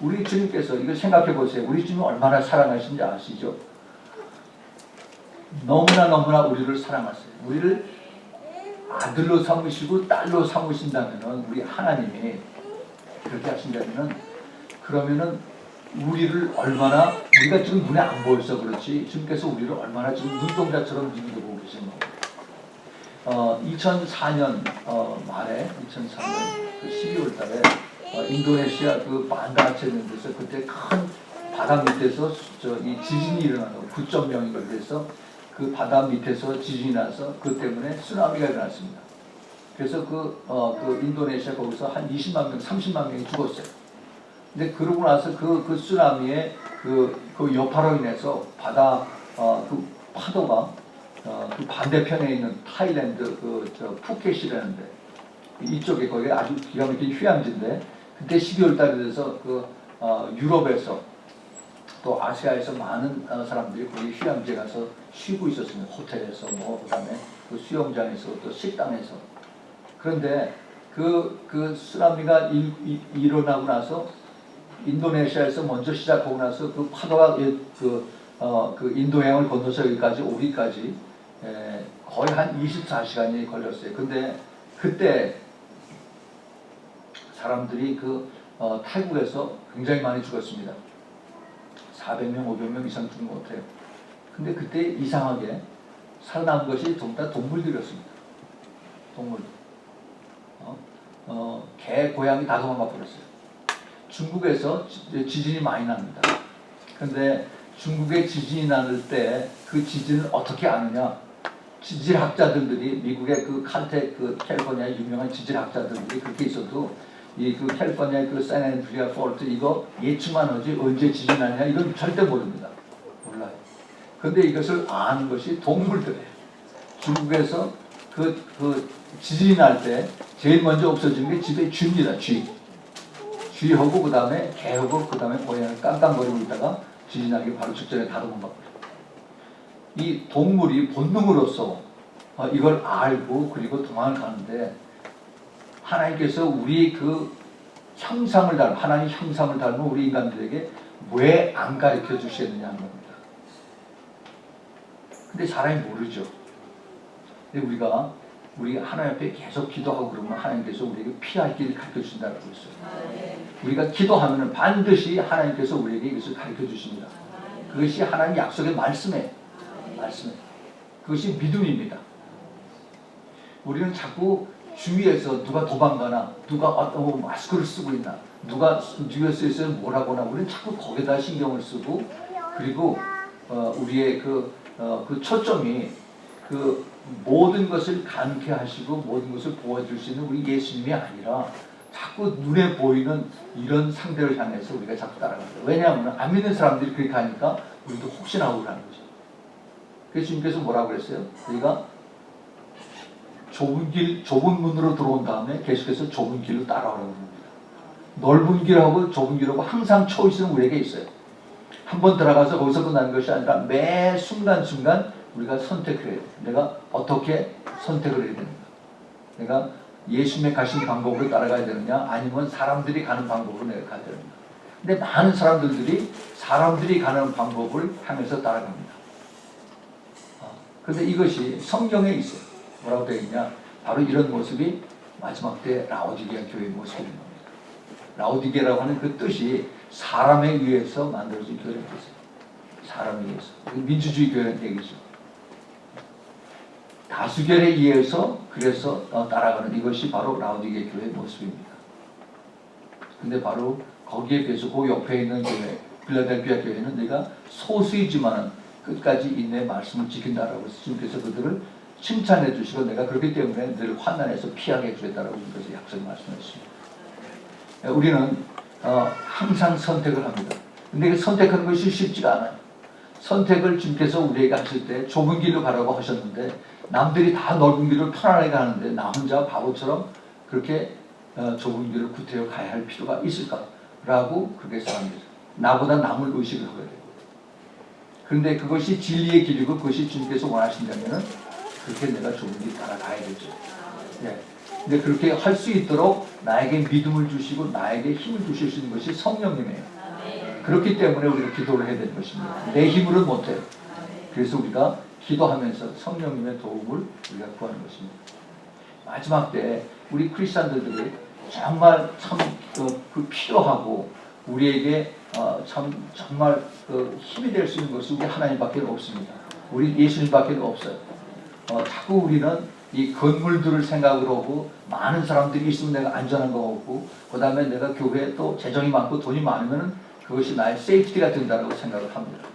우리 주님께서 이걸 생각해 보세요. 우리 주님이 얼마나 사랑하신지 아시죠? 너무나 우리를 사랑하세요. 우리를 아들로 삼으시고 딸로 삼으신다면은 우리 하나님이 그렇게 하신다면은 그러면은 우리를 얼마나 우리가 지금 눈에 안 보여서 그렇지 주님께서 우리를 얼마나 지금 눈동자처럼 믿어보고 계신 거예요. 2004년 말에 2004년 그 12월 달에 인도네시아 그 반다아체는 데서 그때 큰 바다 밑에서 이 지진이 일어나서 9.0인가 그래서 그 바다 밑에서 지진이 나서 그 때문에 쓰나미가 일어났습니다. 그래서 그 인도네시아 거기서 한 20만 명, 30만 명이 죽었어요. 근데 그러고 나서 그 쓰나미의 그 여파로 인해서 바다 그 파도가 그 반대편에 있는 타일랜드 푸켓이라는데 이쪽에 거기 아주 기가 막힌 휴양지인데 그때 12월 달에 돼서 유럽에서 또 아시아에서 많은 사람들이 거기 휴양지에 가서 쉬고 있었습니다. 호텔에서 그다음에 그 수영장에서 또 식당에서. 그런데 그 쓰나미가 일어나고 나서 인도네시아에서 먼저 시작하고 나서 그 파도가 그 인도양을 건너서 여기까지 오기까지 거의 한 24시간이 걸렸어요. 근데 그때 사람들이 태국에서 굉장히 많이 죽었습니다. 400명, 500명 이상 죽은 것 같아요. 근데 그때 이상하게 살아남은 것이 전부 다 동물들이었습니다. 동물. 개, 고양이 다 도망가 버렸어요. 중국에서 지진이 많이 납니다. 그런데 중국에 지진이 나는 때 그 지진을 어떻게 아느냐? 지질학자들이 미국의 그 칼텍 캘리포니아 유명한 지질학자들이 그렇게 있어도 그 캘리포니아 그 샌앤드리아 폴트 이거 예측만 하지 언제 지진 나냐 이건 절대 모릅니다. 몰라요. 그런데 이것을 아는 것이 동물들이에요. 중국에서 그 지진이 날 때 제일 먼저 없어지는 게 집에 쥐입니다. 쥐하고 그 다음에 개하고 그 다음에 고양이를 깜깜거리고 있다가 지진 나기 바로 직전에 다 도망가버려요. 이 동물이 본능으로서 이걸 알고 그리고 도망을 가는데 하나님께서 우리 그 형상을 닮은 하나님 형상을 닮은 우리 인간들에게 왜 안 가르쳐 주시느냐 하는 겁니다. 근데 사람이 모르죠. 근데 우리 하나님 앞에 계속 기도하고 그러면 하나님께서 우리에게 피할 길을 가르쳐 주신다고 했어요. 우리가 기도하면 반드시 하나님께서 우리에게 이것을 가르쳐 주십니다. 그것이 하나님 약속의 말씀이에요. 그것이 믿음입니다. 우리는 자꾸 주위에서 누가 도망가나 누가 마스크를 쓰고 있나 누가 뉴스에서 뭘 하거나 우리는 자꾸 거기다 신경을 쓰고 그리고 우리의 그 초점이 그 모든 것을 감개하시고 모든 것을 보여줄 수 있는 우리 예수님이 아니라 자꾸 눈에 보이는 이런 상대를 향해서 우리가 자꾸 따라갑니다. 왜냐하면 안 믿는 사람들이 그렇게 하니까 우리도 혹시나 하고 하는 거죠. 그래서 주님께서 뭐라고 그랬어요? 우리가 좁은 문으로 들어온 다음에 계속해서 좁은 길로 따라오라고 합니다. 넓은 길하고 좁은 길하고 항상 초이스는 우리에게 있어요. 한번 들어가서 거기서 끝나는 것이 아니라 매 순간순간 우리가 선택을 해야 돼요. 내가 어떻게 선택을 해야 되는가? 내가 예수님의 가신 방법으로 따라가야 되느냐 아니면 사람들이 가는 방법으로 내가 가야 되느냐. 근데 많은 사람들이 가는 방법을 향해서 따라갑니다. 그런데 이것이 성경에 있어요. 뭐라고 되어 있냐? 바로 이런 모습이 마지막 때 라오디게아 교회의 모습인 겁니다. 라오디게라고 하는 그 뜻이 사람에 의해서 만들어진 교회라는 뜻이에요. 사람에 의해서. 민주주의 교회라는 얘기죠. 다수결에 의해서 그래서 따라가는 이것이 바로 라오디게아 교회의 모습입니다. 근데 바로 거기에 비해서 그 옆에 있는 교회, 필라델피아 교회는 내가 소수이지만 끝까지 인내 말씀을 지킨다라고 해서 주님께서 그들을 칭찬해 주시고 내가 그렇기 때문에 늘 환난에서 피하게 해주겠다라고 주께서 약속 말씀하셨습니다. 우리는 항상 선택을 합니다. 근데 그 선택하는 것이 쉽지가 않아요. 선택을 주께서 우리에게 하실 때 좁은 길로 가라고 하셨는데 남들이 다 넓은 길을 편안하게 가는데 나 혼자 바보처럼 그렇게 좁은 길을 구태여 가야 할 필요가 있을까라고 그렇게 생각합니다. 나보다 남을 의식을 하게 돼요. 그런데 그것이 진리의 길이고 그것이 주님께서 원하신다면 그렇게 내가 좁은 길 따라가야겠죠. 네. 근데 그렇게 할 수 있도록 나에게 믿음을 주시고 나에게 힘을 주실 수 있는 것이 성령님이에요. 그렇기 때문에 우리가 기도를 해야 되는 것입니다. 내 힘으로는 못해요. 그래서 우리가 기도하면서 성령님의 도움을 우리가 구하는 것입니다. 마지막 때 우리 크리스찬들이 정말 참 필요하고 우리에게 정말 힘이 될 수 있는 것이 우리 하나님밖에 없습니다. 우리 예수님밖에 없어요. 자꾸 우리는 이 건물들을 생각으로 하고 많은 사람들이 있으면 내가 안전한 거 같고 그 다음에 내가 교회에 또 재정이 많고 돈이 많으면 그것이 나의 세이프티가 된다고 생각을 합니다.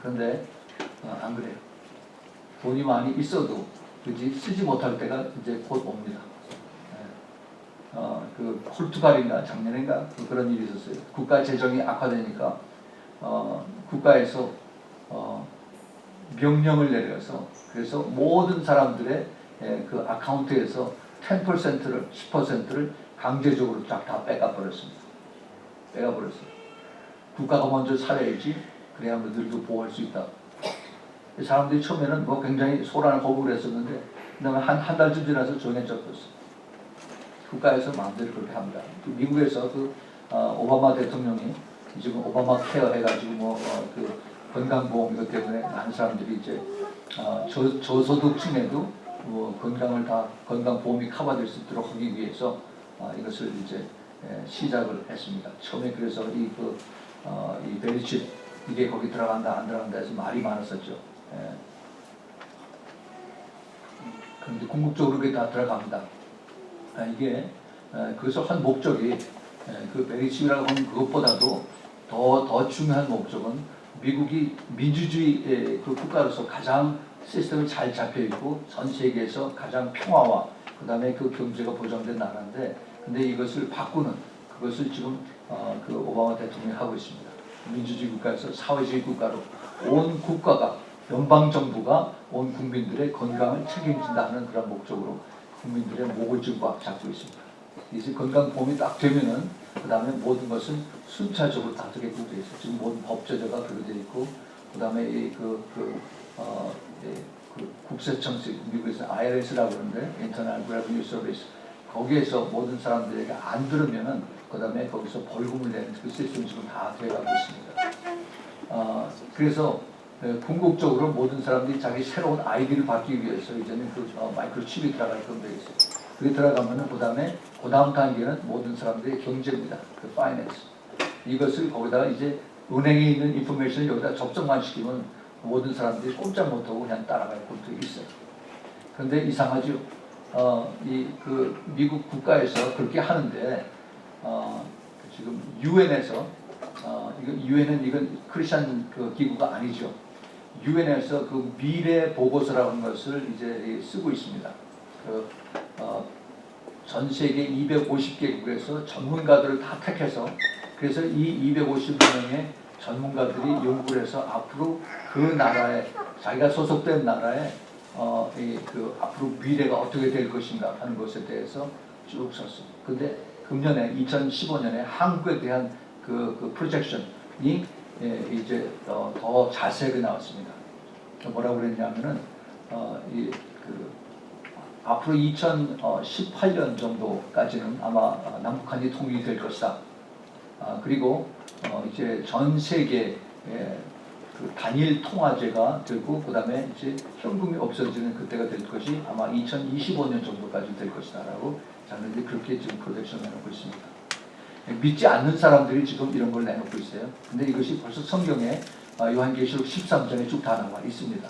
그런데 안 그래요. 돈이 많이 있어도 그지 쓰지 못할 때가 이제 곧 옵니다. 그 포르투갈인가 작년인가 그런 일이 있었어요. 국가 재정이 악화되니까 국가에서 명령을 내려서 그래서 모든 사람들의 그 아카운트에서 10%를 10%를 강제적으로 쫙 다 빼가버렸습니다. 빼가버렸어요. 국가가 먼저 살아야지 그래야 너희들도 보호할 수 있다. 사람들이 처음에는 뭐 굉장히 소란을 거부를 했었는데 그다음에 한 달쯤 지나서 조용해졌어요. 국가에서 마음대로 그렇게 합니다. 미국에서 오바마 대통령이 지금 오바마 케어 해가지고 그 건강보험 이것 때문에 많은 사람들이 이제 저소득층에도 건강보험이 커버될 수 있도록 하기 위해서 이것을 이제 시작을 했습니다. 처음에 그래서 이 베리칩 이게 거기 들어간다 안 들어간다 해서 말이 많았었죠. 그런데 궁극적으로 그게 다 들어갑니다. 이게 그것을 한 목적이 그 베리칩이라고 하는 그것보다도 더 중요한 목적은 미국이 민주주의 그 국가로서 가장 시스템이 잘 잡혀 있고 전 세계에서 가장 평화와 그다음에 그 경제가 보장된 나라인데 근데 이것을 바꾸는 그것을 지금 그 오바마 대통령이 하고 있습니다. 민주주의 국가에서 사회주의 국가로 온 국가가 연방 정부가 온 국민들의 건강을 책임진다는 그런 목적으로 국민들의 목을 쥐고 꽉 잡고 있습니다. 이제 건강보험이 딱 되면은 그 다음에 모든 것은 순차적으로 다 되게끔 되어 있어요. 지금 모든 법제도가 그렇게 되어 있고 그 다음에 국세청세 미국에서 IRS라고 하는데 Internal Revenue Service 거기에서 모든 사람들에게 안 들으면은 그 다음에 거기서 벌금을 내는 그 시스템이 지금 다 되어가고 있습니다. 그래서 궁극적으로 모든 사람들이 자기 새로운 아이디를 받기 위해서 이제는 마이크로칩이 들어갈 건데 있어요. 그게 들어가면은 그 다음 단계는 모든 사람들의 경제입니다. 그 파이낸스. 이것을 거기다가 이제 은행에 있는 인포메이션을 여기다 접속만 시키면 모든 사람들이 꼼짝 못하고 그냥 따라갈 것도 있어요. 그런데 이상하죠. 미국 국가에서 그렇게 하는데 지금 유엔에서 유엔은 이건 크리스천 기구가 아니죠. 유엔에서 그 미래 보고서라는 것을 이제 쓰고 있습니다. 전 세계 250개국에서 전문가들을 다 택해서 그래서 이 250명의 전문가들이 연구를 해서 앞으로 그 나라에 자기가 소속된 나라에 앞으로 미래가 어떻게 될 것인가 하는 것에 대해서 쭉 썼습니다. 근데 금년에 2015년에 한국에 대한 그 프로젝션이 이제 더 자세하게 나왔습니다. 뭐라고 그랬냐면은 앞으로 2018년 정도까지는 아마 남북한이 통일이 될 것이다. 그리고 이제 전 세계 그 단일 통화제가 되고 그다음에 이제 현금이 없어지는 그때가 될 것이 아마 2025년 정도까지 될 것이다라고 자기들이 그렇게 지금 프로젝션 해놓고 있습니다. 믿지 않는 사람들이 지금 이런 걸 내놓고 있어요. 근데 이것이 벌써 성경에 요한계시록 13장에 쭉 다 나와 있습니다.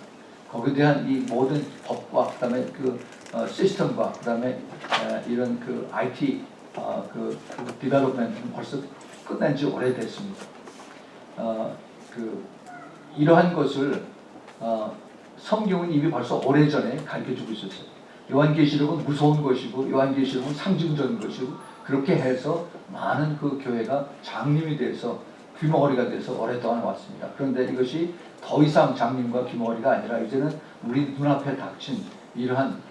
거기에 대한 이 모든 법과 그다음에 그 시스템과 그다음에 이런 그 IT 그 디벨롭먼트는 벌써 끝난 지 오래됐습니다. 이러한 것을 성경은 이미 벌써 오래전에 가르쳐주고 있었어요. 요한계시록은 무서운 것이고 요한계시록은 상징적인 것이고 그렇게 해서 많은 그 교회가 장님이 돼서 귀머거리가 돼서 오랫동안 왔습니다. 그런데 이것이 더 이상 장님과 귀머거리가 아니라 이제는 우리 눈앞에 닥친 이러한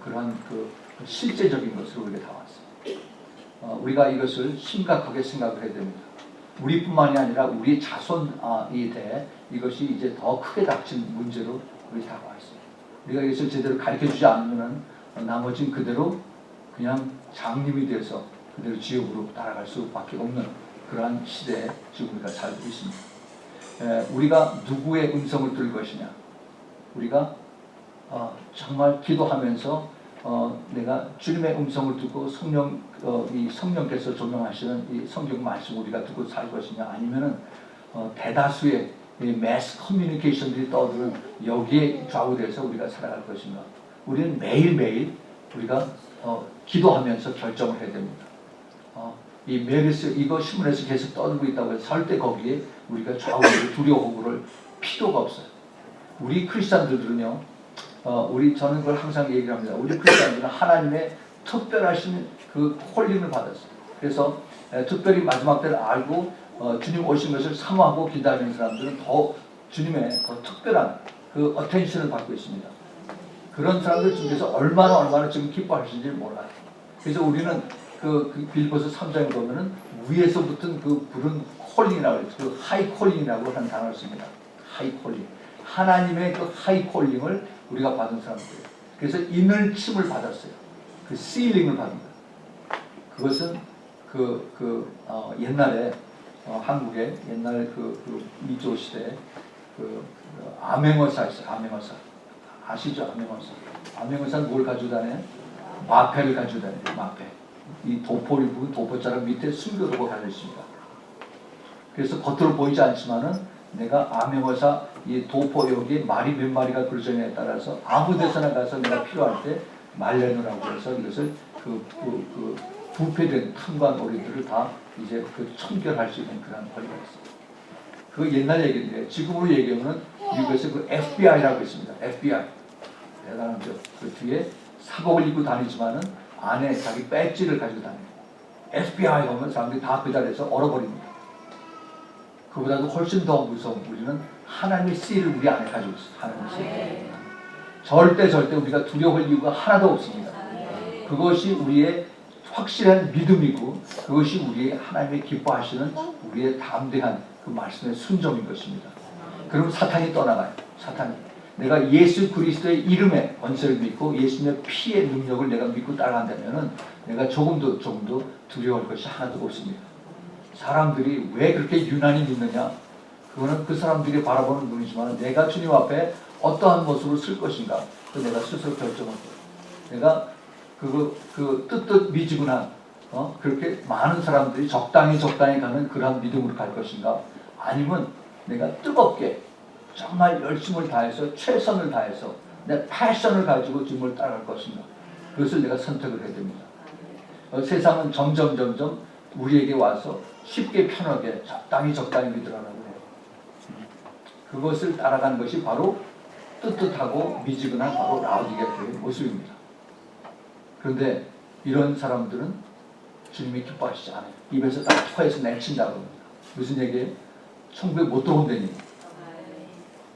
그러한 그 실제적인 것으로 우리가 다 왔어요. 우리가 이것을 심각하게 생각을 해야 됩니다. 우리뿐만이 아니라 우리 자손이 돼 이것이 이제 더 크게 닥친 문제로 우리 다 왔어요. 우리가 이것을 제대로 가르쳐주지 않으면 나머지는 그대로 그냥 장님이 돼서 그대로 지옥으로 따라갈 수밖에 없는 그러한 시대에 지금 우리가 살고 있습니다. 우리가 누구의 음성을 들을 것이냐? 우리가 정말 기도하면서 내가 주님의 음성을 듣고 이 성령께서 조명하시는 이 성경 말씀 우리가 듣고 살 것이냐? 아니면은 대다수의 매스 커뮤니케이션들이 떠드는 여기에 좌우돼서 우리가 살아갈 것인가? 우리는 매일매일 우리가 기도하면서 결정을 해야 됩니다. 이 메르스 이거 신문에서 계속 떠들고 있다고 해서 절대 거기에 우리가 좌우를 두려워하고 그럴 필요가 없어요. 우리 크리스찬들은요, 저는 그걸 항상 얘기를 합니다. 우리 크리스찬들은 하나님의 특별하신 그 콜링을 받았어요. 그래서 특별히 마지막 때를 알고 주님 오신 것을 사모하고 기다리는 사람들은 더 주님의 더 특별한 그 어텐션을 받고 있습니다. 그런 사람들 중에서 얼마나 지금 기뻐하시는지 몰라요. 그래서 우리는 그 빌보서 3장에 보면은 위에서 붙은 그 불은 콜링이라고 해요. 그 하이 콜링이라고 하는 단어를 씁니다. 하이 콜링. 하나님의 그 하이 콜링을 우리가 받은 사람들이에요. 그래서 인을침을 받았어요. 그 시링을 받은 거예요. 그것은 옛날에 한국의 옛날 그 미조 시대 암행어사 있어요. 암행어사. 아시죠? 암행어사. 암행어사는 뭘 가지고 다녀요? 마패를 가지고 다녀요. 마패. 이 도포를 부분 도포자락 밑에 숨겨두고 달려있습니다. 그래서 겉으로 보이지 않지만은 내가 암행어사 이 도포 여기에 말이 몇 마리가 그려져냐에 따라서 아무 데서나 가서 내가 필요할 때 말려놓으라고 해서 이것을 부패된 탐관 오리들을 다 이제 청결할 수 있는 그런 권리가 있습니다. 그 옛날 얘기인데 지금으로 얘기하면 미국에서 그 FBI라고 있습니다. FBI 대단하죠. 그 뒤에 사복을 입고 다니지만은 안에 자기 배지를 가지고 다녀요. FBI 하면 사람들이 다 배달해서 얼어버립니다. 그보다도 훨씬 더 무서운 우리는 하나님의 씨를 우리 안에 가지고 있어요. 하나님의 씨. 절대 우리가 두려워할 이유가 하나도 없습니다. 그것이 우리의 확실한 믿음이고 그것이 우리의 하나님의 기뻐하시는 우리의 담대한 그 말씀의 순종인 것입니다. 그럼 사탄이 떠나가요. 사탄이. 내가 예수 그리스도의 이름의 권세를 믿고 예수님의 피의 능력을 내가 믿고 따라간다면은 내가 조금도 두려워할 것이 하나도 없습니다. 사람들이 왜 그렇게 유난히 믿느냐? 그거는 그 사람들이 바라보는 눈이지만 내가 주님 앞에 어떠한 모습으로 쓸 것인가? 그 내가 스스로 결정을 해요. 내가 뜻뜻 미지근한 그렇게 많은 사람들이 적당히 가는 그런 믿음으로 갈 것인가? 아니면 내가 뜨겁게 정말 열심을 다해서 최선을 다해서 내 패션을 가지고 주님을 따라갈 것인가? 그것을 내가 선택을 해야 됩니다. 세상은 점점 우리에게 와서 쉽게 편하게 적당히 믿으라고 해요. 그것을 따라가는 것이 바로 뜨뜻하고 미지근한 바로 라오디게아 교회의 모습입니다. 그런데 이런 사람들은 주님이 기뻐하시지 않아요. 입에서 딱 토해서 내친다고 합니다. 무슨 얘기예요? 천국에 못 들어온다니.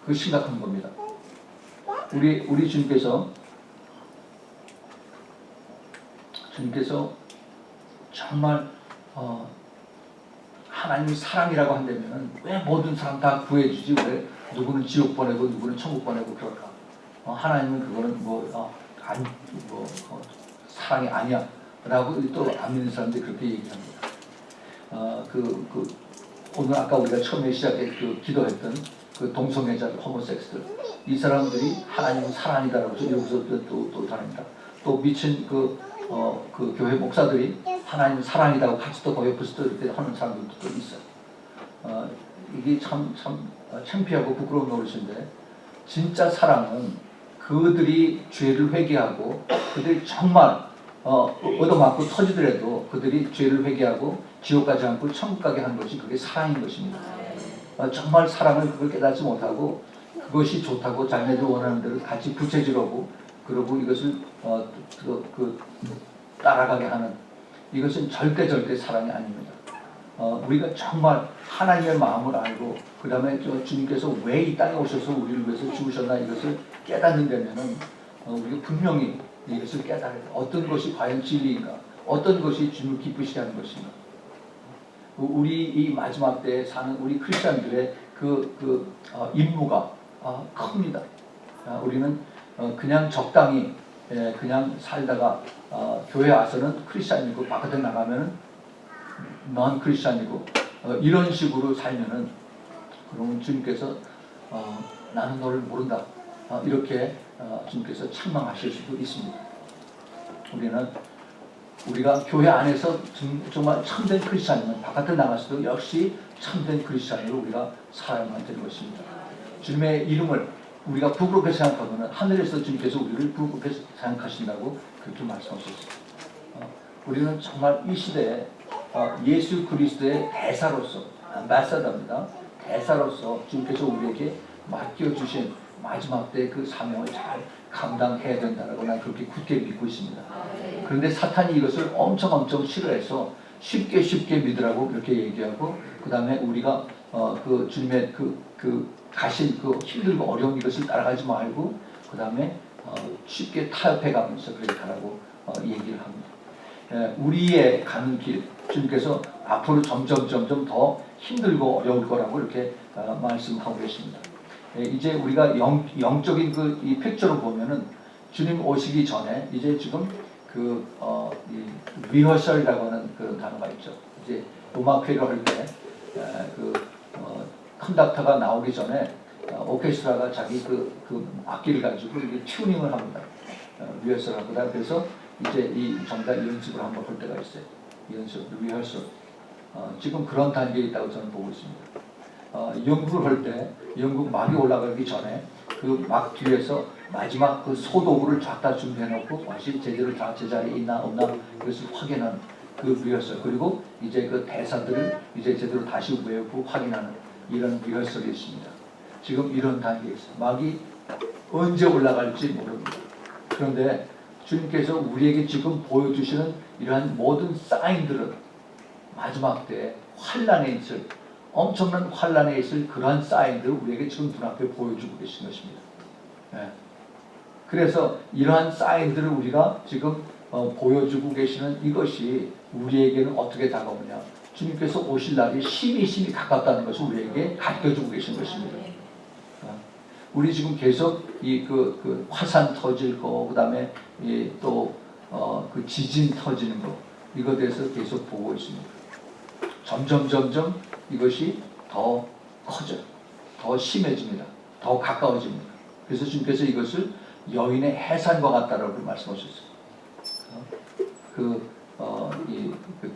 그거 심각한 겁니다. 우리 주님께서 정말 하나님이 사랑이라고 한다면 왜 모든 사람 다 구해주지? 왜 누구는 지옥 보내고 누구는 천국 보내고 그럴까? 하나님은 그거는 사랑이 아니야 라고 또 안 믿는 사람들이 그렇게 얘기합니다. 오늘 아까 우리가 처음에 시작에 기도했던 그 동성애자 호모섹스들 이 사람들이 하나님은 사랑이다라고 여기서 또 다릅니다. 또 미친 그 교회 목사들이 하나님은 사랑이다고 같이 또 옆에서 또 이렇게 하는 사람들도 또 있어요. 이게 참 창피하고 부끄러운 노릇인데 진짜 사랑은 그들이 죄를 회개하고 그들이 정말 얻어맞고 터지더라도 그들이 죄를 회개하고 지옥 가지 않고 천국 가게 하는 것이 그게 사랑인 것입니다. 정말 사랑을 그걸 깨닫지 못하고 그것이 좋다고 자기네들 원하는 대로 같이 부채질하고 그러고 이것을 따라가게 하는 이것은 절대 사랑이 아닙니다. 우리가 정말 하나님의 마음을 알고 그 다음에 주님께서 왜 이 땅에 오셔서 우리를 위해서 죽으셨나 이것을 깨닫는 데면은 우리가 분명히 이것을 깨달아야 돼. 어떤 것이 과연 진리인가, 어떤 것이 주님을 기쁘시게 하는 것인가. 우리 이 마지막 때에 사는 우리 크리스천들의 임무가 큽니다. 우리는 그냥 적당히 그냥 살다가 교회 와서는 크리스천이고 바깥에 나가면은 넌 크리스천이고 이런 식으로 살면은 그러면 주님께서 나는 너를 모른다 이렇게 주님께서 책망하실 수도 있습니다. 우리가 교회 안에서 정말 참된 크리스천이면 바깥에 나가서도 역시 참된 크리스천으로 우리가 살아야만 되는 것입니다. 주님의 이름을 우리가 부끄럽게 생각하면 하늘에서 주님께서 우리를 부끄럽게 생각하신다고 그렇게 말씀하셨습니다. 우리는 정말 이 시대에 예수 그리스도의 대사로서 암바사더입니다. 대사로서 주님께서 우리에게 맡겨주신 마지막 때 그 사명을 잘 감당해야 된다고 난 그렇게 굳게 믿고 있습니다. 그런데 사탄이 이것을 엄청 싫어해서 쉽게 믿으라고 그렇게 얘기하고 그 다음에 우리가 그 주님의 가신 힘들고 어려운 이것을 따라가지 말고 그 다음에 쉽게 타협해 가면서 그렇게 가라고 얘기를 합니다. 우리의 가는 길 주님께서 앞으로 점점 더 힘들고 어려울 거라고 이렇게 말씀하고 계십니다. 이제 우리가 영적인 이 픽처로 보면은 주님 오시기 전에 이제 지금 리허설이라고 하는 그런 단어가 있죠. 이제 음악회를 할 때 컨덕터가 나오기 전에 오케스트라가 자기 악기를 가지고 이게 튜닝을 합니다. 리허설하고 그래서 이제 이 정답 연습을 한번 볼 때가 있어요. 연습, 리허설. 지금 그런 단계에 있다고 저는 보고 있습니다. 연극을 할 때 연극 막이 올라가기 전에 그 막 뒤에서 마지막 소도구를 쫙 다 준비해놓고 다시 제대로 다 제자리에 있나 없나 그것을 확인하는 리허설 그리고 이제 대사들을 이제 제대로 다시 외우고 확인하는 이런 리허설이 있습니다. 지금 이런 단계에 있어요. 막이 언제 올라갈지 모릅니다. 그런데 주님께서 우리에게 지금 보여주시는 이러한 모든 사인들은 마지막 때 엄청난 환란에 있을 그러한 사인들을 우리에게 지금 눈앞에 보여주고 계신 것입니다. 그래서 이러한 사인들을 우리가 지금 보여주고 계시는 이것이 우리에게는 어떻게 다가오냐. 주님께서 오실 날이 심히 가깝다는 것을 우리에게 가르쳐주고 계신 것입니다. 우리 지금 계속 화산 터질 거, 그 다음에 또 지진 터지는 거, 이거에 대해서 계속 보고 있습니다. 점점 이것이 더 커져요. 더 심해집니다. 더 가까워집니다. 그래서 주님께서 이것을 여인의 해산과 같다라고 말씀하셨어요.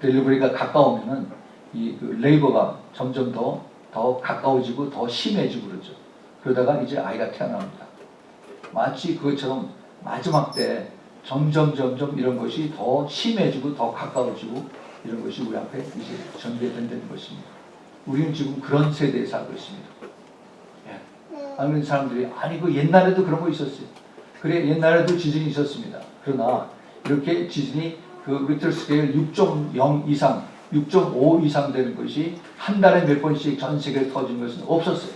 델리버리가 가까우면은 레이버가 점점 더 가까워지고 더 심해지고 그러죠. 그러다가 이제 아이가 태어납니다. 마치 그것처럼 마지막 때 점점 이런 것이 더 심해지고 더 가까워지고 이런 것이 우리 앞에 이제 전개된다는 것입니다. 우리는 지금 그런 세대에 살고 있습니다. 아는 사람들이 옛날에도 그런 거 있었어요. 그래 옛날에도 지진이 있었습니다. 그러나 이렇게 지진이 리터 스케일 6.0 이상, 6.5 이상 되는 것이 한 달에 몇 번씩 전 세계에 터진 것은 없었어요.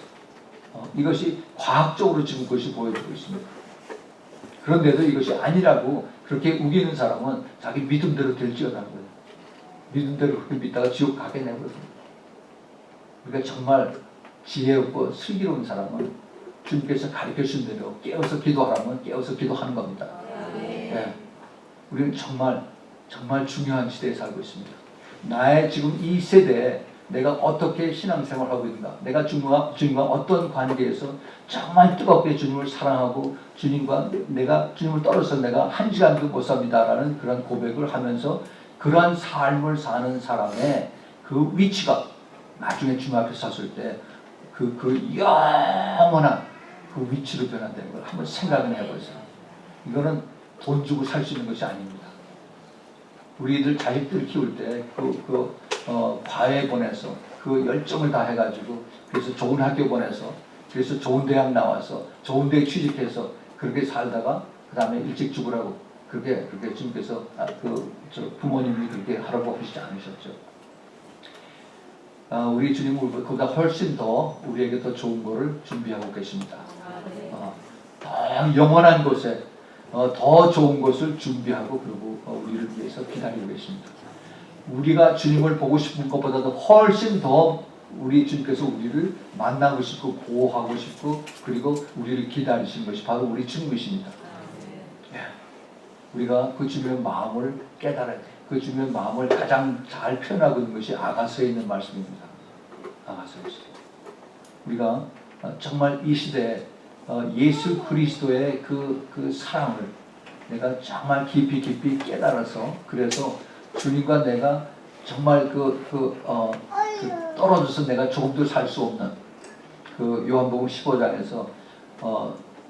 이것이 과학적으로 지금 그것이 보여지고 있습니다. 그런데도 이것이 아니라고 그렇게 우기는 사람은 자기 믿음대로 될지어다는 거예요. 믿음대로 그렇게 믿다가 지옥 가게 내버려요. 그러니까 정말 지혜롭고 슬기로운 사람은 주님께서 가르쳐주신 대로 깨어서 기도하라면 깨어서 기도하는 겁니다. 우리는 정말 중요한 시대에 살고 있습니다. 나의 지금 이 세대에 내가 어떻게 신앙생활을 하고 있는가, 내가 주님과 어떤 관계에서 정말 뜨겁게 주님을 사랑하고 내가 주님을 떨어져서 내가 한 시간도 못 삽니다라는 그런 고백을 하면서 그러한 삶을 사는 사람의 그 위치가 나중에 주님 앞에 섰을 때 영원한 그 위치로 변한다는 걸 한번 생각을 해보세요. 이거는 돈 주고 살 수 있는 것이 아닙니다. 우리들 자식들 키울 때 과외 보내서 열정을 다 해가지고 그래서 좋은 학교 보내서 그래서 좋은 대학 나와서 좋은 데 취직해서 그렇게 살다가 그 다음에 일찍 죽으라고 그렇게 주님께서 부모님이 그렇게 하라고 하시지 않으셨죠. 우리 주님은 그보다 훨씬 더 우리에게 더 좋은 거를 준비하고 계십니다. 더 영원한 곳에 더 좋은 것을 준비하고 그리고 우리를 위해서 기다리고 계십니다. 우리가 주님을 보고 싶은 것보다도 훨씬 더 우리 주님께서 우리를 만나고 싶고 보호하고 싶고 그리고 우리를 기다리신 것이 바로 우리 주님이십니다. 우리가 그 주님의 마음을 깨달아야 돼. 그 주님의 마음을 가장 잘 표현하고 있는 것이 아가서에 있는 말씀입니다. 아가서에 있어요. 우리가 정말 이 시대에 예수 그리스도의 그 사랑을 내가 정말 깊이 깨달아서 그래서 주님과 내가 정말 떨어져서 내가 조금도 살 수 없는 그 요한복음 15장에서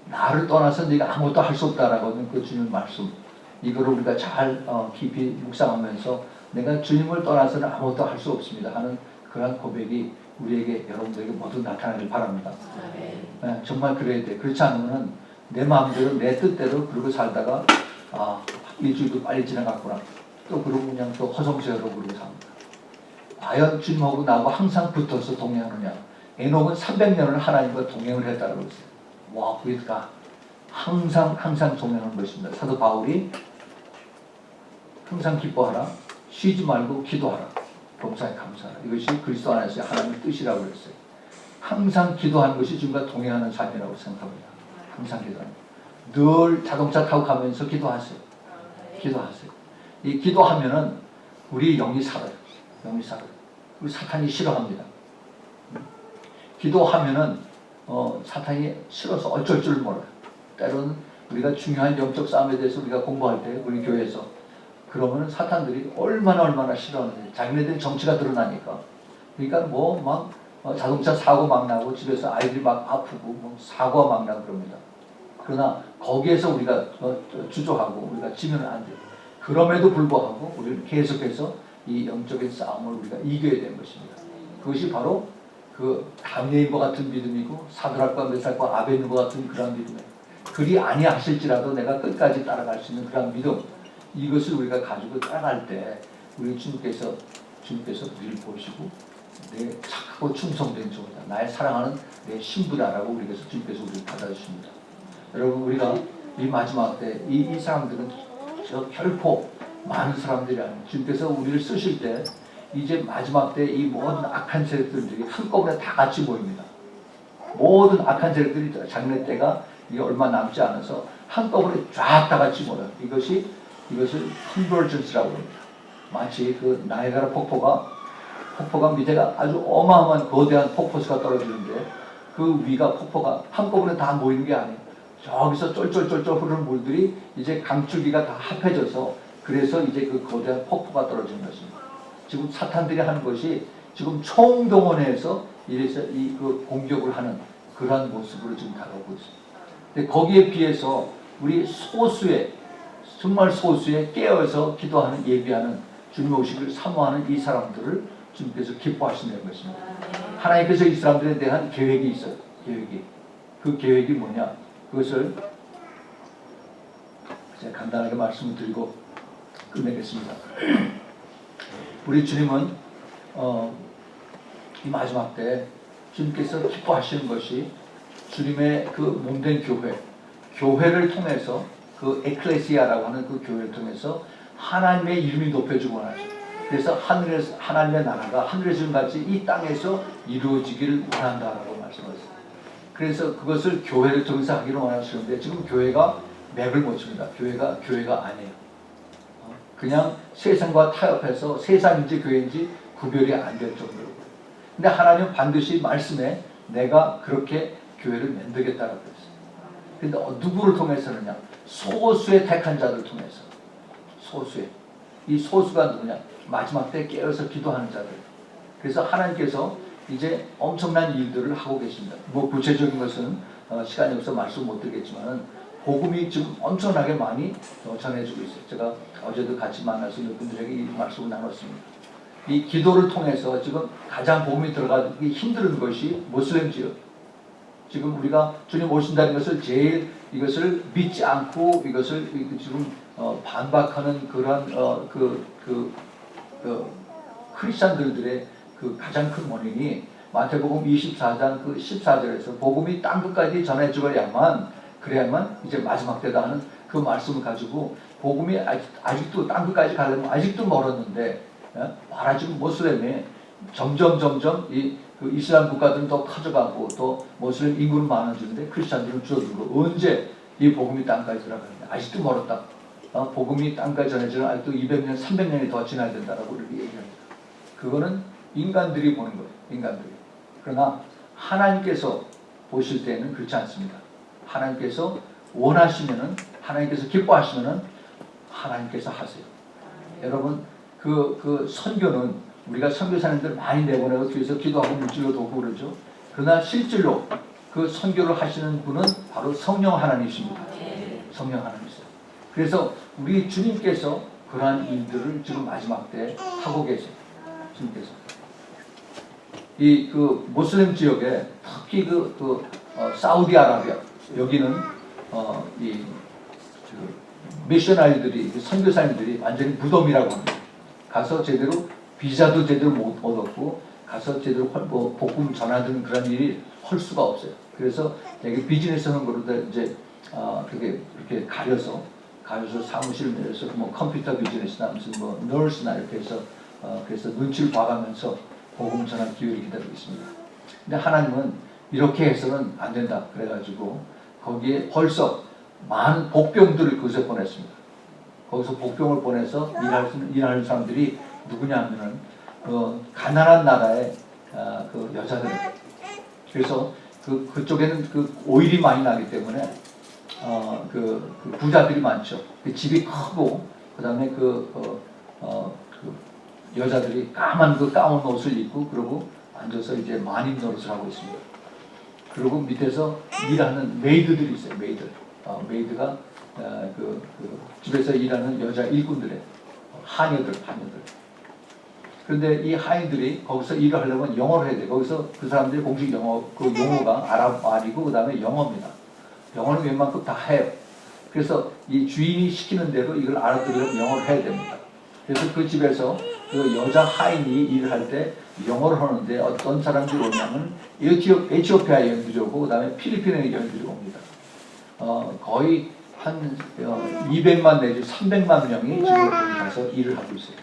나를 떠나서 네가 아무것도 할 수 없다라고 하는 그 주님 말씀 이거를 우리가 잘 깊이 묵상하면서 내가 주님을 떠나서는 아무것도 할 수 없습니다 하는 그런 고백이 우리에게 여러분들에게 모두 나타나길 바랍니다. 네, 정말 그래야 돼. 그렇지 않으면 내 마음대로 내 뜻대로 그러고 살다가 일주일도 빨리 지나갔구나. 또 그러고 그냥 또 허송세월로 그러고 삽니다. 과연 주님하고 나하고 항상 붙어서 동행하느냐. 에녹은 300년을 하나님과 동행을 했다고 했어요. 와, 그러니까 항상 동행하는 것입니다. 사도 바울이 항상 기뻐하라. 쉬지 말고 기도하라. 범사에 감사하라. 이것이 그리스도 안에서 하나님의 뜻이라고 그랬어요. 항상 기도하는 것이 주님과 동행하는 삶이라고 생각합니다. 항상 기도합니다. 늘 자동차 타고 가면서 기도하세요. 기도하세요. 이 기도하면은 우리 영이 살아요. 영이 살아요. 우리 사탄이 싫어합니다. 기도하면은 사탄이 싫어서 어쩔 줄 몰라요. 때로는 우리가 중요한 영적 싸움에 대해서 우리가 공부할 때 우리 교회에서 그러면 사탄들이 얼마나 싫어하는지 자기네들이 정치가 드러나니까 그러니까 막 자동차 사고 막 나고 집에서 아이들이 막 아프고 사고가 막 나고 그럽니다. 그러나 거기에서 우리가 주저하고 우리가 지면 안 돼요. 그럼에도 불구하고 우리는 계속해서 이 영적인 싸움을 우리가 이겨야 되는 것입니다. 그것이 바로 그 다니엘과 같은 믿음이고 사드락과 메삭과 아벤누고 같은 그런 믿음이에요. 그리 아니하실지라도 내가 끝까지 따라갈 수 있는 그런 믿음 이것을 우리가 가지고 따라갈 때 우리 주님께서 우리를 보시고 내 착하고 충성된 종이다. 나의 사랑하는 내 신부다라고 우리께서 주님께서 우리를 받아주십니다. 여러분 우리가 이 마지막 때 이 사람들은 결코 많은 사람들이 아니에요. 주님께서 우리를 쓰실 때 이제 마지막 때 이 모든 악한 세력들이 한꺼번에 다 같이 모입니다. 모든 악한 세력들이 장래 때가 이게 얼마 남지 않아서 한꺼번에 쫙 다 같이 모여요. 이것을 컨버전스라고 합니다. 마치 그 나이아가라 폭포가 밑에가 아주 어마어마한 거대한 폭포수가 떨어지는데 그 위가 폭포가 한꺼번에 다 모이는 게 아니에요. 저기서 쫄쫄 흐르는 물들이 이제 강줄기가 다 합해져서 그래서 이제 그 거대한 폭포가 떨어지는 것입니다. 지금 사탄들이 하는 것이 지금 총동원해서 이래서 그 공격을 하는 그러한 모습으로 지금 다가오고 있습니다. 근데 거기에 비해서 우리 정말 소수의 깨어서 기도하는 예비하는 주님 오시기를 사모하는 이 사람들을 주님께서 기뻐하신다는 것입니다. 하나님께서 이 사람들에 대한 계획이 있어요. 그 계획이 뭐냐? 그것을 제가 간단하게 말씀을 드리고 끝내겠습니다. 우리 주님은 이 마지막 때 주님께서 기뻐하시는 것이 주님의 그 몸된 교회를 통해서 그 에클레시아라고 하는 그 교회를 통해서 하나님의 이름이 높여지고 하죠. 그래서 하나님의 나라가 하늘에서 같이 이 땅에서 이루어지기를 원한다라고 말씀하셨어요. 그래서 그것을 교회를 통해서 하기를 원하시는데 지금 교회가 맥을 못 칩니다. 교회가 아니에요. 그냥 세상과 타협해서 세상인지 교회인지 구별이 안 될 정도로. 근데 하나님은 반드시 말씀에 내가 그렇게 교회를 만들겠다라고 했어요. 근데 누구를 통해서느냐? 소수의 택한 자들 통해서. 이 소수가 누구냐? 마지막 때 깨어서 기도하는 자들. 그래서 하나님께서 이제 엄청난 일들을 하고 계십니다. 구체적인 것은 시간이 없어서 말씀 못 드리겠지만 복음이 지금 엄청나게 많이 전해지고 있어요. 제가 어제도 같이 만나서 여러분들에게 이 말씀을 나눴습니다. 이 기도를 통해서 지금 가장 복음이 들어가기 힘든 것이 모슬렘 지역. 지금 우리가 주님 오신다는 것을 제일 이것을 믿지 않고 이것을 지금 반박하는 그런 크리스천들의 그 가장 큰 원인이 마태복음 24장 그 14절에서 복음이 땅 끝까지 전해져야만 그래야만 이제 마지막 때다 하는 그 말씀을 가지고 복음이 아직도 땅 끝까지 가려면 아직도 멀었는데 지금 모슬렘이 점점 그 이슬람 국가들은 더 커져가고 또 모슬렘 인구는 많아지는데 크리스천들은 줄어들고 언제 이 복음이 땅까지 들어가는데 아직도 멀었다. 복음이 땅까지 전해지는 아직도 200년, 300년이 더 지나야 된다라고 이렇게 얘기합니다. 그거는 인간들이 보는 거예요. 인간들이. 그러나 하나님께서 보실 때는 그렇지 않습니다. 하나님께서 원하시면은 하나님께서 기뻐하시면은 하나님께서 하세요. 여러분 그 선교는 우리가 선교사님들 많이 내보내고 뒤에서 기도하고 물질로 돕고 그러죠. 그러나 실질로 그 선교를 하시는 분은 바로 성령 하나님이십니다. 성령 하나님이세요. 그래서 우리 주님께서 그러한 일들을 지금 마지막 때 하고 계세요. 주님께서 이 그 모슬렘 지역에 특히 사우디아라비아 여기는 이 미셔너리들이 선교사님들이 완전히 무덤이라고 합니다. 가서 제대로 비자도 제대로 못 얻었고 가서 제대로 복음 전하는 그런 일이 할 수가 없어요. 그래서 되게 비즈니스 하는 거로도 이제 되게 이렇게 가려서 사무실을 내려서 뭐 컴퓨터 비즈니스나 무슨 뭐 널스나 이렇게 해서 그래서 눈치를 봐가면서 복음 전할 기회를 기다리고 있습니다. 근데 하나님은 이렇게 해서는 안 된다. 그래가지고 거기에 벌써 많은 복병들을 그곳에 보냈습니다. 거기서 복병을 보내서 일하는 사람들이 누구냐면은 가난한 나라의 그 여자들. 그래서 그쪽에는 그 오일이 많이 나기 때문에 그 부자들이 많죠. 그 집이 크고 그다음에 그 여자들이 까만 그 가운 옷을 입고 그러고 앉아서 이제 마님 노릇을 하고 있습니다. 그리고 밑에서 일하는 메이드들이 있어요. 메이드가 그 집에서 일하는 여자 일꾼들의 하녀들. 그런데 이 하인들이 거기서 일을 하려면 영어를 해야 돼. 거기서 그 사람들이 공식 영어 그 용어가 아랍말이고 그 다음에 영어입니다. 영어는 웬만큼 다 해요. 그래서 이 주인이 시키는 대로 이걸 알아들으려면 영어를 해야 됩니다. 그래서 그 집에서 그 여자 하인이 일을 할 때 영어를 하는데 어떤 사람들이 오냐면 에티오피아 여인들이 오고 그 다음에 필리핀의 여인들이 옵니다. 거의 한 200만 내지 300만 명이 지금 거기 가서 일을 하고 있어요.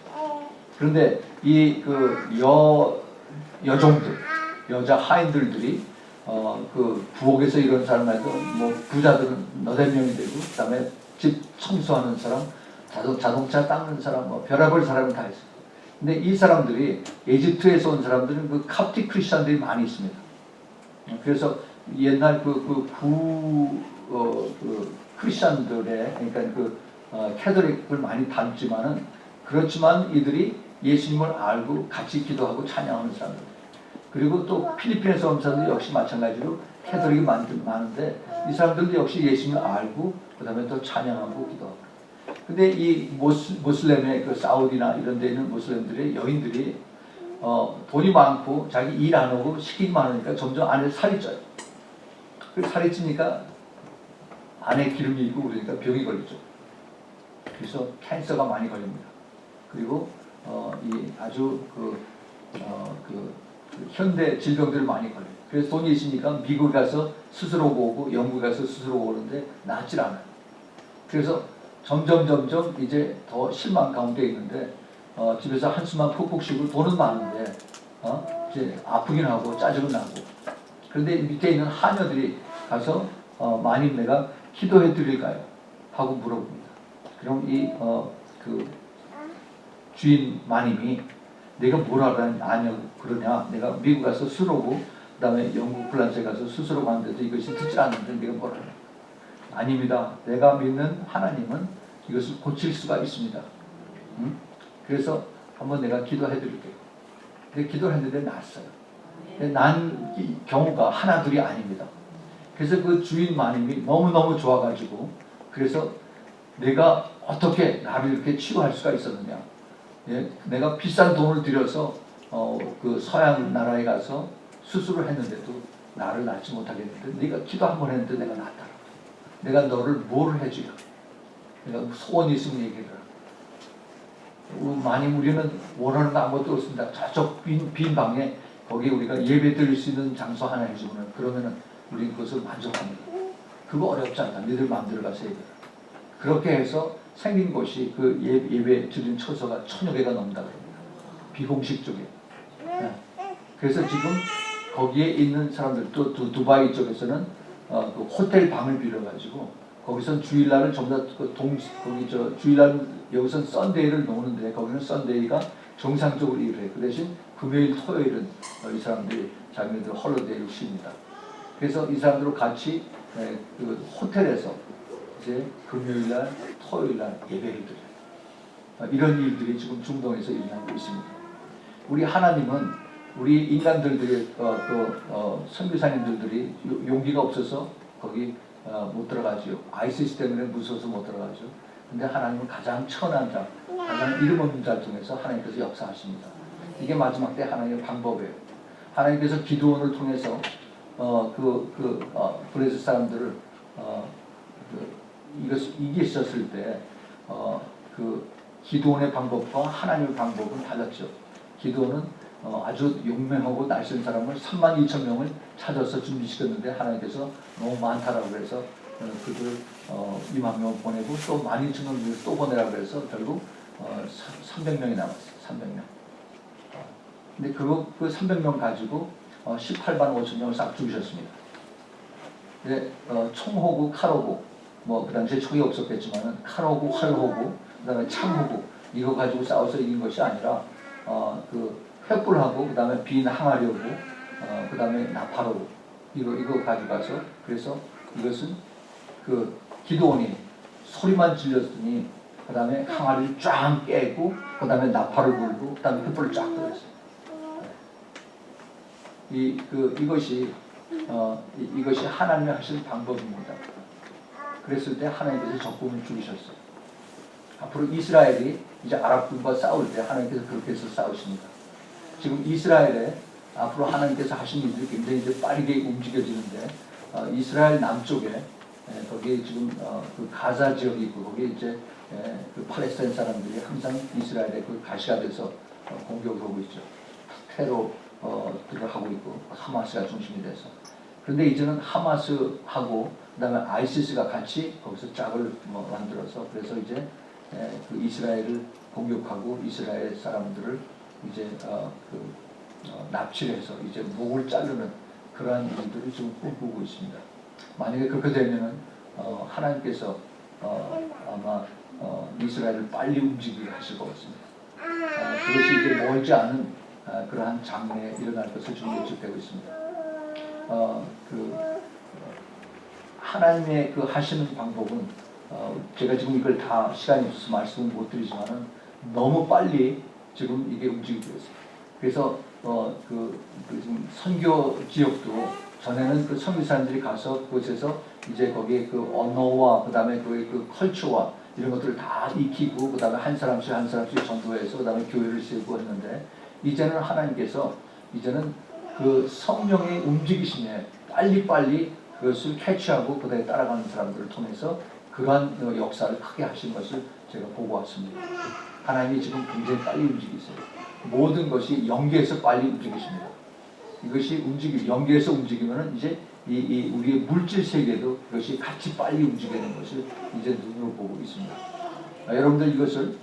그런데 이 여종들, 여자 하인들이 그 부엌에서 이런 사람에서 뭐 부자들은 너댓 명이 되고 그다음에 집 청소하는 사람, 자동차 닦는 사람, 뭐 별의별 사람이 다 있어요. 근데 이 사람들이 이집트에서 온 사람들은 그 캅틱 크리스천들이 많이 있습니다. 그래서 옛날 그 크리스천들의 그러니까 캐톨릭을 많이 닮지만은 그렇지만 이들이 예수님을 알고 같이 기도하고 찬양하는 사람들. 그리고 또 필리핀에서 온 사람들 역시 마찬가지로 캐톨릭이 많은데 이 사람들도 역시 예수님을 알고 그 다음에 또 찬양하고 기도하고. 근데 이 모슬렘의 그 사우디나 이런 데 있는 모슬렘들의 여인들이 돈이 많고 자기 일 안 하고 시키기만 하니까 점점 안에 살이 쪄요. 그 살이 찌니까 안에 기름이 있고 그러니까 병이 걸리죠. 그래서 캔서가 많이 걸립니다. 그리고 이 아주 현대 질병들을 많이 걸려요. 그래서 돈이 있으니까 미국 가서 스스로 오고 영국 가서 스스로 오는데 낫질 않아요. 그래서 점점 이제 더 실망 가운데 있는데 집에서 한숨만 푹푹 쉬고 돈은 많은데 이제 아프긴 하고 짜증은 나고. 그런데 밑에 있는 하녀들이 가서 마님 내가 기도해 드릴까요? 하고 물어봅니다. 그럼 그 주인 마님이 내가 뭐라 아냐고 그러냐? 내가 미국 가서 수로고 그 다음에 영국 프랑스에 가서 스스로 갔는데도 이것이 듣지 않는데 내가 뭐라 하냐? 아닙니다. 내가 믿는 하나님은 이것을 고칠 수가 있습니다. 그래서 한번 내가 기도해 드릴게요. 근데 기도를 했는데 났어요. 근데 난 경우가 하나 둘이 아닙니다. 그래서 그 주인 마님이 너무너무 좋아가지고 그래서 내가 어떻게 나를 이렇게 치유할 수가 있었느냐. 예, 내가 비싼 돈을 들여서 그 서양 나라에 가서 수술을 했는데도 나를 낳지 못하게 했는데 네가 기도 한 번 했는데 내가 낳았다. 내가 너를 뭘 해주려? 내가 소원이 있으면 얘기해라. 많이 우리는 원하는 거 아무것도 없습니다. 저쪽 빈 방에 거기에 우리가 예배 드릴 수 있는 장소 하나 해주면 그러면은 우리 그것을 만족합니다. 그거 어렵지 않다. 너희들 마음대로 가서 얘기해라. 그렇게 해서 생긴 곳이 그 예배 드리는 처소가 1000여 개가 넘는다 그럽니다. 비공식 쪽에. 네. 그래서 지금 거기에 있는 사람들 또 두바이 쪽에서는 그 호텔 방을 빌려가지고 거기선 주일날은 전부 다 거기 주일날 여기선 썬데이를 노는데 거기는 썬데이가 정상적으로 일을 해. 그 대신 금요일 토요일은 이 사람들이 자기네들 홀리데이를 쉽니다. 그래서 이 사람들과 같이 그 호텔에서 이제 금요일날 토요일날 예배를 드려요. 이런 일들이 지금 중동에서 일어나고 있습니다. 우리 하나님은 우리 인간들이 선교사님들이 용기가 없어서 거기 못 들어가죠. 아이시스 때문에 무서워서 못 들어가죠. 근데 하나님은 가장 천한 자, 가장 이름 없는 자를 통해서 하나님께서 역사하십니다. 이게 마지막 때 하나님의 방법이에요. 하나님께서 기드온을 통해서 블레셋 사람들을 이겼었을 때 그 기드온의 방법과 하나님의 방법은 달랐죠. 기드온은 아주 용맹하고 날쌘 사람을 32,000명을 찾아서 준비시켰는데 하나님께서 너무 많다라고 해서 그들 2만 명 보내고 또 12,000명을 위해서 또 보내라고 해서 결국 300명이 남았어요. 300명. 근데 그 300명 가지고 18만 5천 명을 싹 죽이셨습니다. 근데 총호구, 칼호구, 그 당시에 총이 없었겠지만은 칼호구, 활호구, 그 다음에 창호구 이거 가지고 싸워서 이긴 것이 아니라 횃불하고 그 다음에 빈 항아리하고 그 다음에 나팔하고 이거 가져가서 그래서 이것은 그 기드온이 소리만 질렀더니 그 다음에 항아리를 쫙 깨고 그 다음에 나팔을 불고 그 다음에 횃불을 쫙 들었어요. 이것이 하나님이 하신 방법입니다. 그랬을 때 하나님께서 적군을 죽이셨어요. 앞으로 이스라엘이 이제 아랍군과 싸울 때 하나님께서 그렇게 해서 싸우십니다. 지금 이스라엘에 앞으로 하나님께서 하신 일들이 굉장히 이제 빠르게 움직여지는데 이스라엘 남쪽에 거기에 지금 그 가자 지역이 있고 거기에 이제 그 팔레스타인 사람들이 항상 이스라엘의 그 가시가 돼서 공격을 하고 있죠. 테러들을 하고 있고 하마스가 중심이 돼서. 그런데 이제는 하마스하고 그다음에 아이시스가 같이 거기서 짝을 만들어서 그래서 이제 그 이스라엘을 공격하고 이스라엘 사람들을 이제 납치를 해서 이제 목을 자르는 그러한 일들을 지금 꿈꾸고 있습니다. 만약에 그렇게 되면은 하나님께서 아마 이스라엘을 빨리 움직이게 하실 것 같습니다. 그것이 이제 멀지 않은 그러한 장래에 일어날 것을 지금 예측되고 있습니다. 하나님의 그 하시는 방법은 제가 지금 이걸 다 시간이 없어서 말씀을 못 드리지만은 너무 빨리 지금 이게 움직이고 있어요. 그래서 지금 선교 지역도 전에는 그 선교사님들이 가서 그곳에서 이제 거기에 그 언어와 그다음에 그 컬처와 이런 것들을 다 익히고 그다음에 한 사람씩 전도해서 그다음에 교회를 세우고 했는데 이제는 하나님께서 이제는 그 성령의 움직이심에 빨리빨리 그것을 캐치하고 그다음에 따라가는 사람들을 통해서 그러한 역사를 크게 하신 것을 제가 보고 왔습니다. 하나님이 지금 굉장히 빨리 움직이세요. 모든 것이 연계해서 빨리 움직이십니다. 이것이 연계해서 움직이면은 이제 우리의 물질 세계도 그것이 같이 빨리 움직이는 것을 이제 눈으로 보고 있습니다. 여러분들 이것을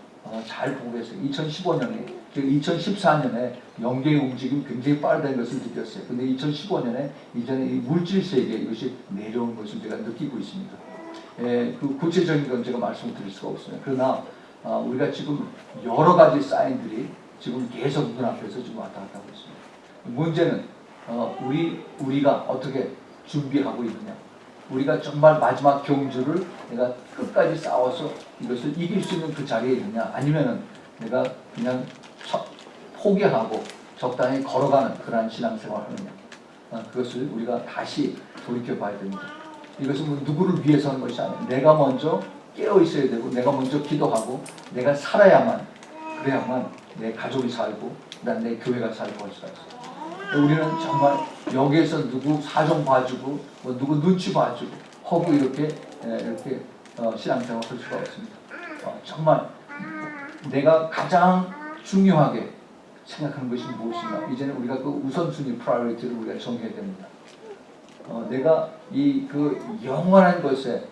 잘 보고 계세요. 2015년에, 즉 2014년에 연계의 움직임이 굉장히 빠르다는 것을 느꼈어요. 근데 2015년에 이제는 이 물질 세계 이것이 내려오는 것을 제가 느끼고 있습니다. 그 구체적인 건 제가 말씀을 드릴 수가 없어요. 그러나 우리가 지금 여러 가지 사인들이 지금 계속 눈앞에서 지금 왔다 갔다 하고 있습니다. 문제는 우리가 어떻게 준비하고 있느냐. 우리가 정말 마지막 경주를 내가 끝까지 싸워서 이것을 이길 수 있는 그 자리에 있느냐, 아니면은 내가 그냥 포기하고 적당히 걸어가는 그러한 신앙생활을 하느냐. 그것을 우리가 다시 돌이켜봐야 됩니다. 이것은 누구를 위해서 하는 것이 아니에요. 내가 먼저 깨어 있어야 되고 내가 먼저 기도하고 내가 살아야만, 그래야만 내 가족이 살고 그다음 내 교회가 살고 할 수가 있어요. 우리는 정말 여기에서 누구 사정 봐주고 뭐 누구 눈치 봐주고 허구 이렇게 신앙생활을 할 수가 없습니다. 정말 내가 가장 중요하게 생각하는 것이 무엇인가? 이제는 우리가 그 우선순위 프라이어리티를 우리가 정해야 됩니다. 내가 그 영원한 것에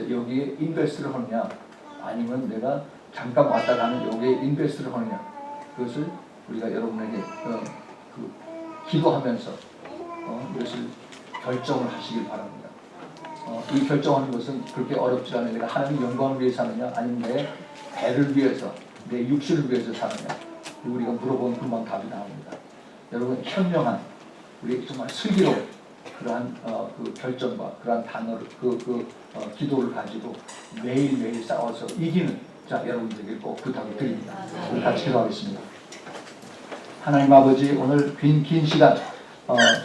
여기에 인베스트를 하느냐, 아니면 내가 잠깐 왔다 가는 여기에 인베스트를 하느냐, 그것을 우리가 여러분에게 기도하면서 이것을 결정을 하시길 바랍니다. 이 결정하는 것은 그렇게 어렵지 않아요. 내가 하나님 영광을 위해서 사느냐, 아니면 내 배를 위해서, 내 육신을 위해서 사느냐, 우리가 물어보면 금방 답이 나옵니다. 여러분, 현명한, 우리 정말 슬기로운 그러한 그 결정과 그러한 단어를, 기도를 가지고 매일매일 싸워서 이기는 여러분들에게 꼭 부탁을 드립니다. 우리 같이 기도하겠습니다. 하나님 아버지, 오늘 긴 시간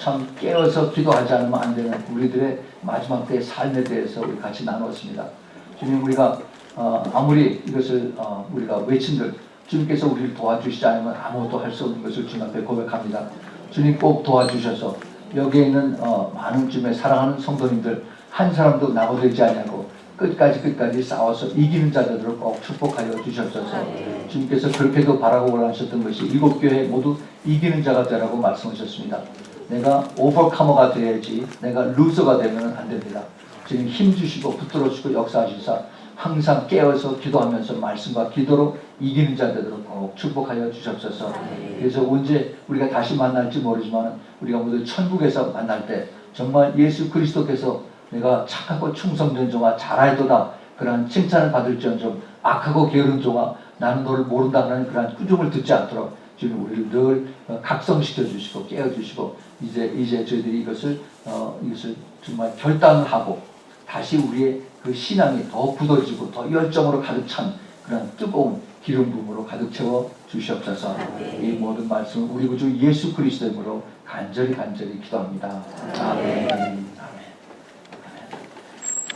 참 깨어서 기도하지 않으면 안 되는 우리들의 마지막 때의 삶에 대해서 우리 같이 나누었습니다. 주님, 우리가 아무리 이것을 우리가 외친들 주님께서 우리를 도와주시지 않으면 아무것도 할 수 없는 것을 주님 앞에 고백합니다. 주님 꼭 도와주셔서 여기에 있는 많은 주님의 사랑하는 성도님들 한 사람도 낙오되지 않냐고 끝까지 싸워서 이기는 자들을 꼭 축복하여 주셨소서. 주님께서 그렇게도 바라고 원하셨던 것이 7교회 모두 이기는 자가 되라고 말씀하셨습니다. 내가 오버카머가 되어야지 내가 루저가 되면 안 됩니다. 주님 힘주시고 붙들어주시고 역사하시사 항상 깨어서 기도하면서 말씀과 기도로 이기는 자들을 꼭 축복하여 주셨소서. 그래서 언제 우리가 다시 만날지 모르지만 우리가 모두 천국에서 만날 때 정말 예수 그리스도께서 내가 착하고 충성된 종아 잘하도다 그러한 칭찬을 받을지언정 악하고 게으른 종아 나는 너를 모른다는 그러한 꾸중을 듣지 않도록 주님 우리를 늘 각성시켜 주시고 깨워 주시고 이제 저희들이 이것을 정말 결단하고 다시 우리의 그 신앙이 더 굳어지고 더 열정으로 가득 찬 그런 뜨거운 기름 부음으로 가득 채워 주시옵소서. 이 모든 말씀 우리 구주 예수 그리스도 이름으로 간절히 기도합니다. 아멘.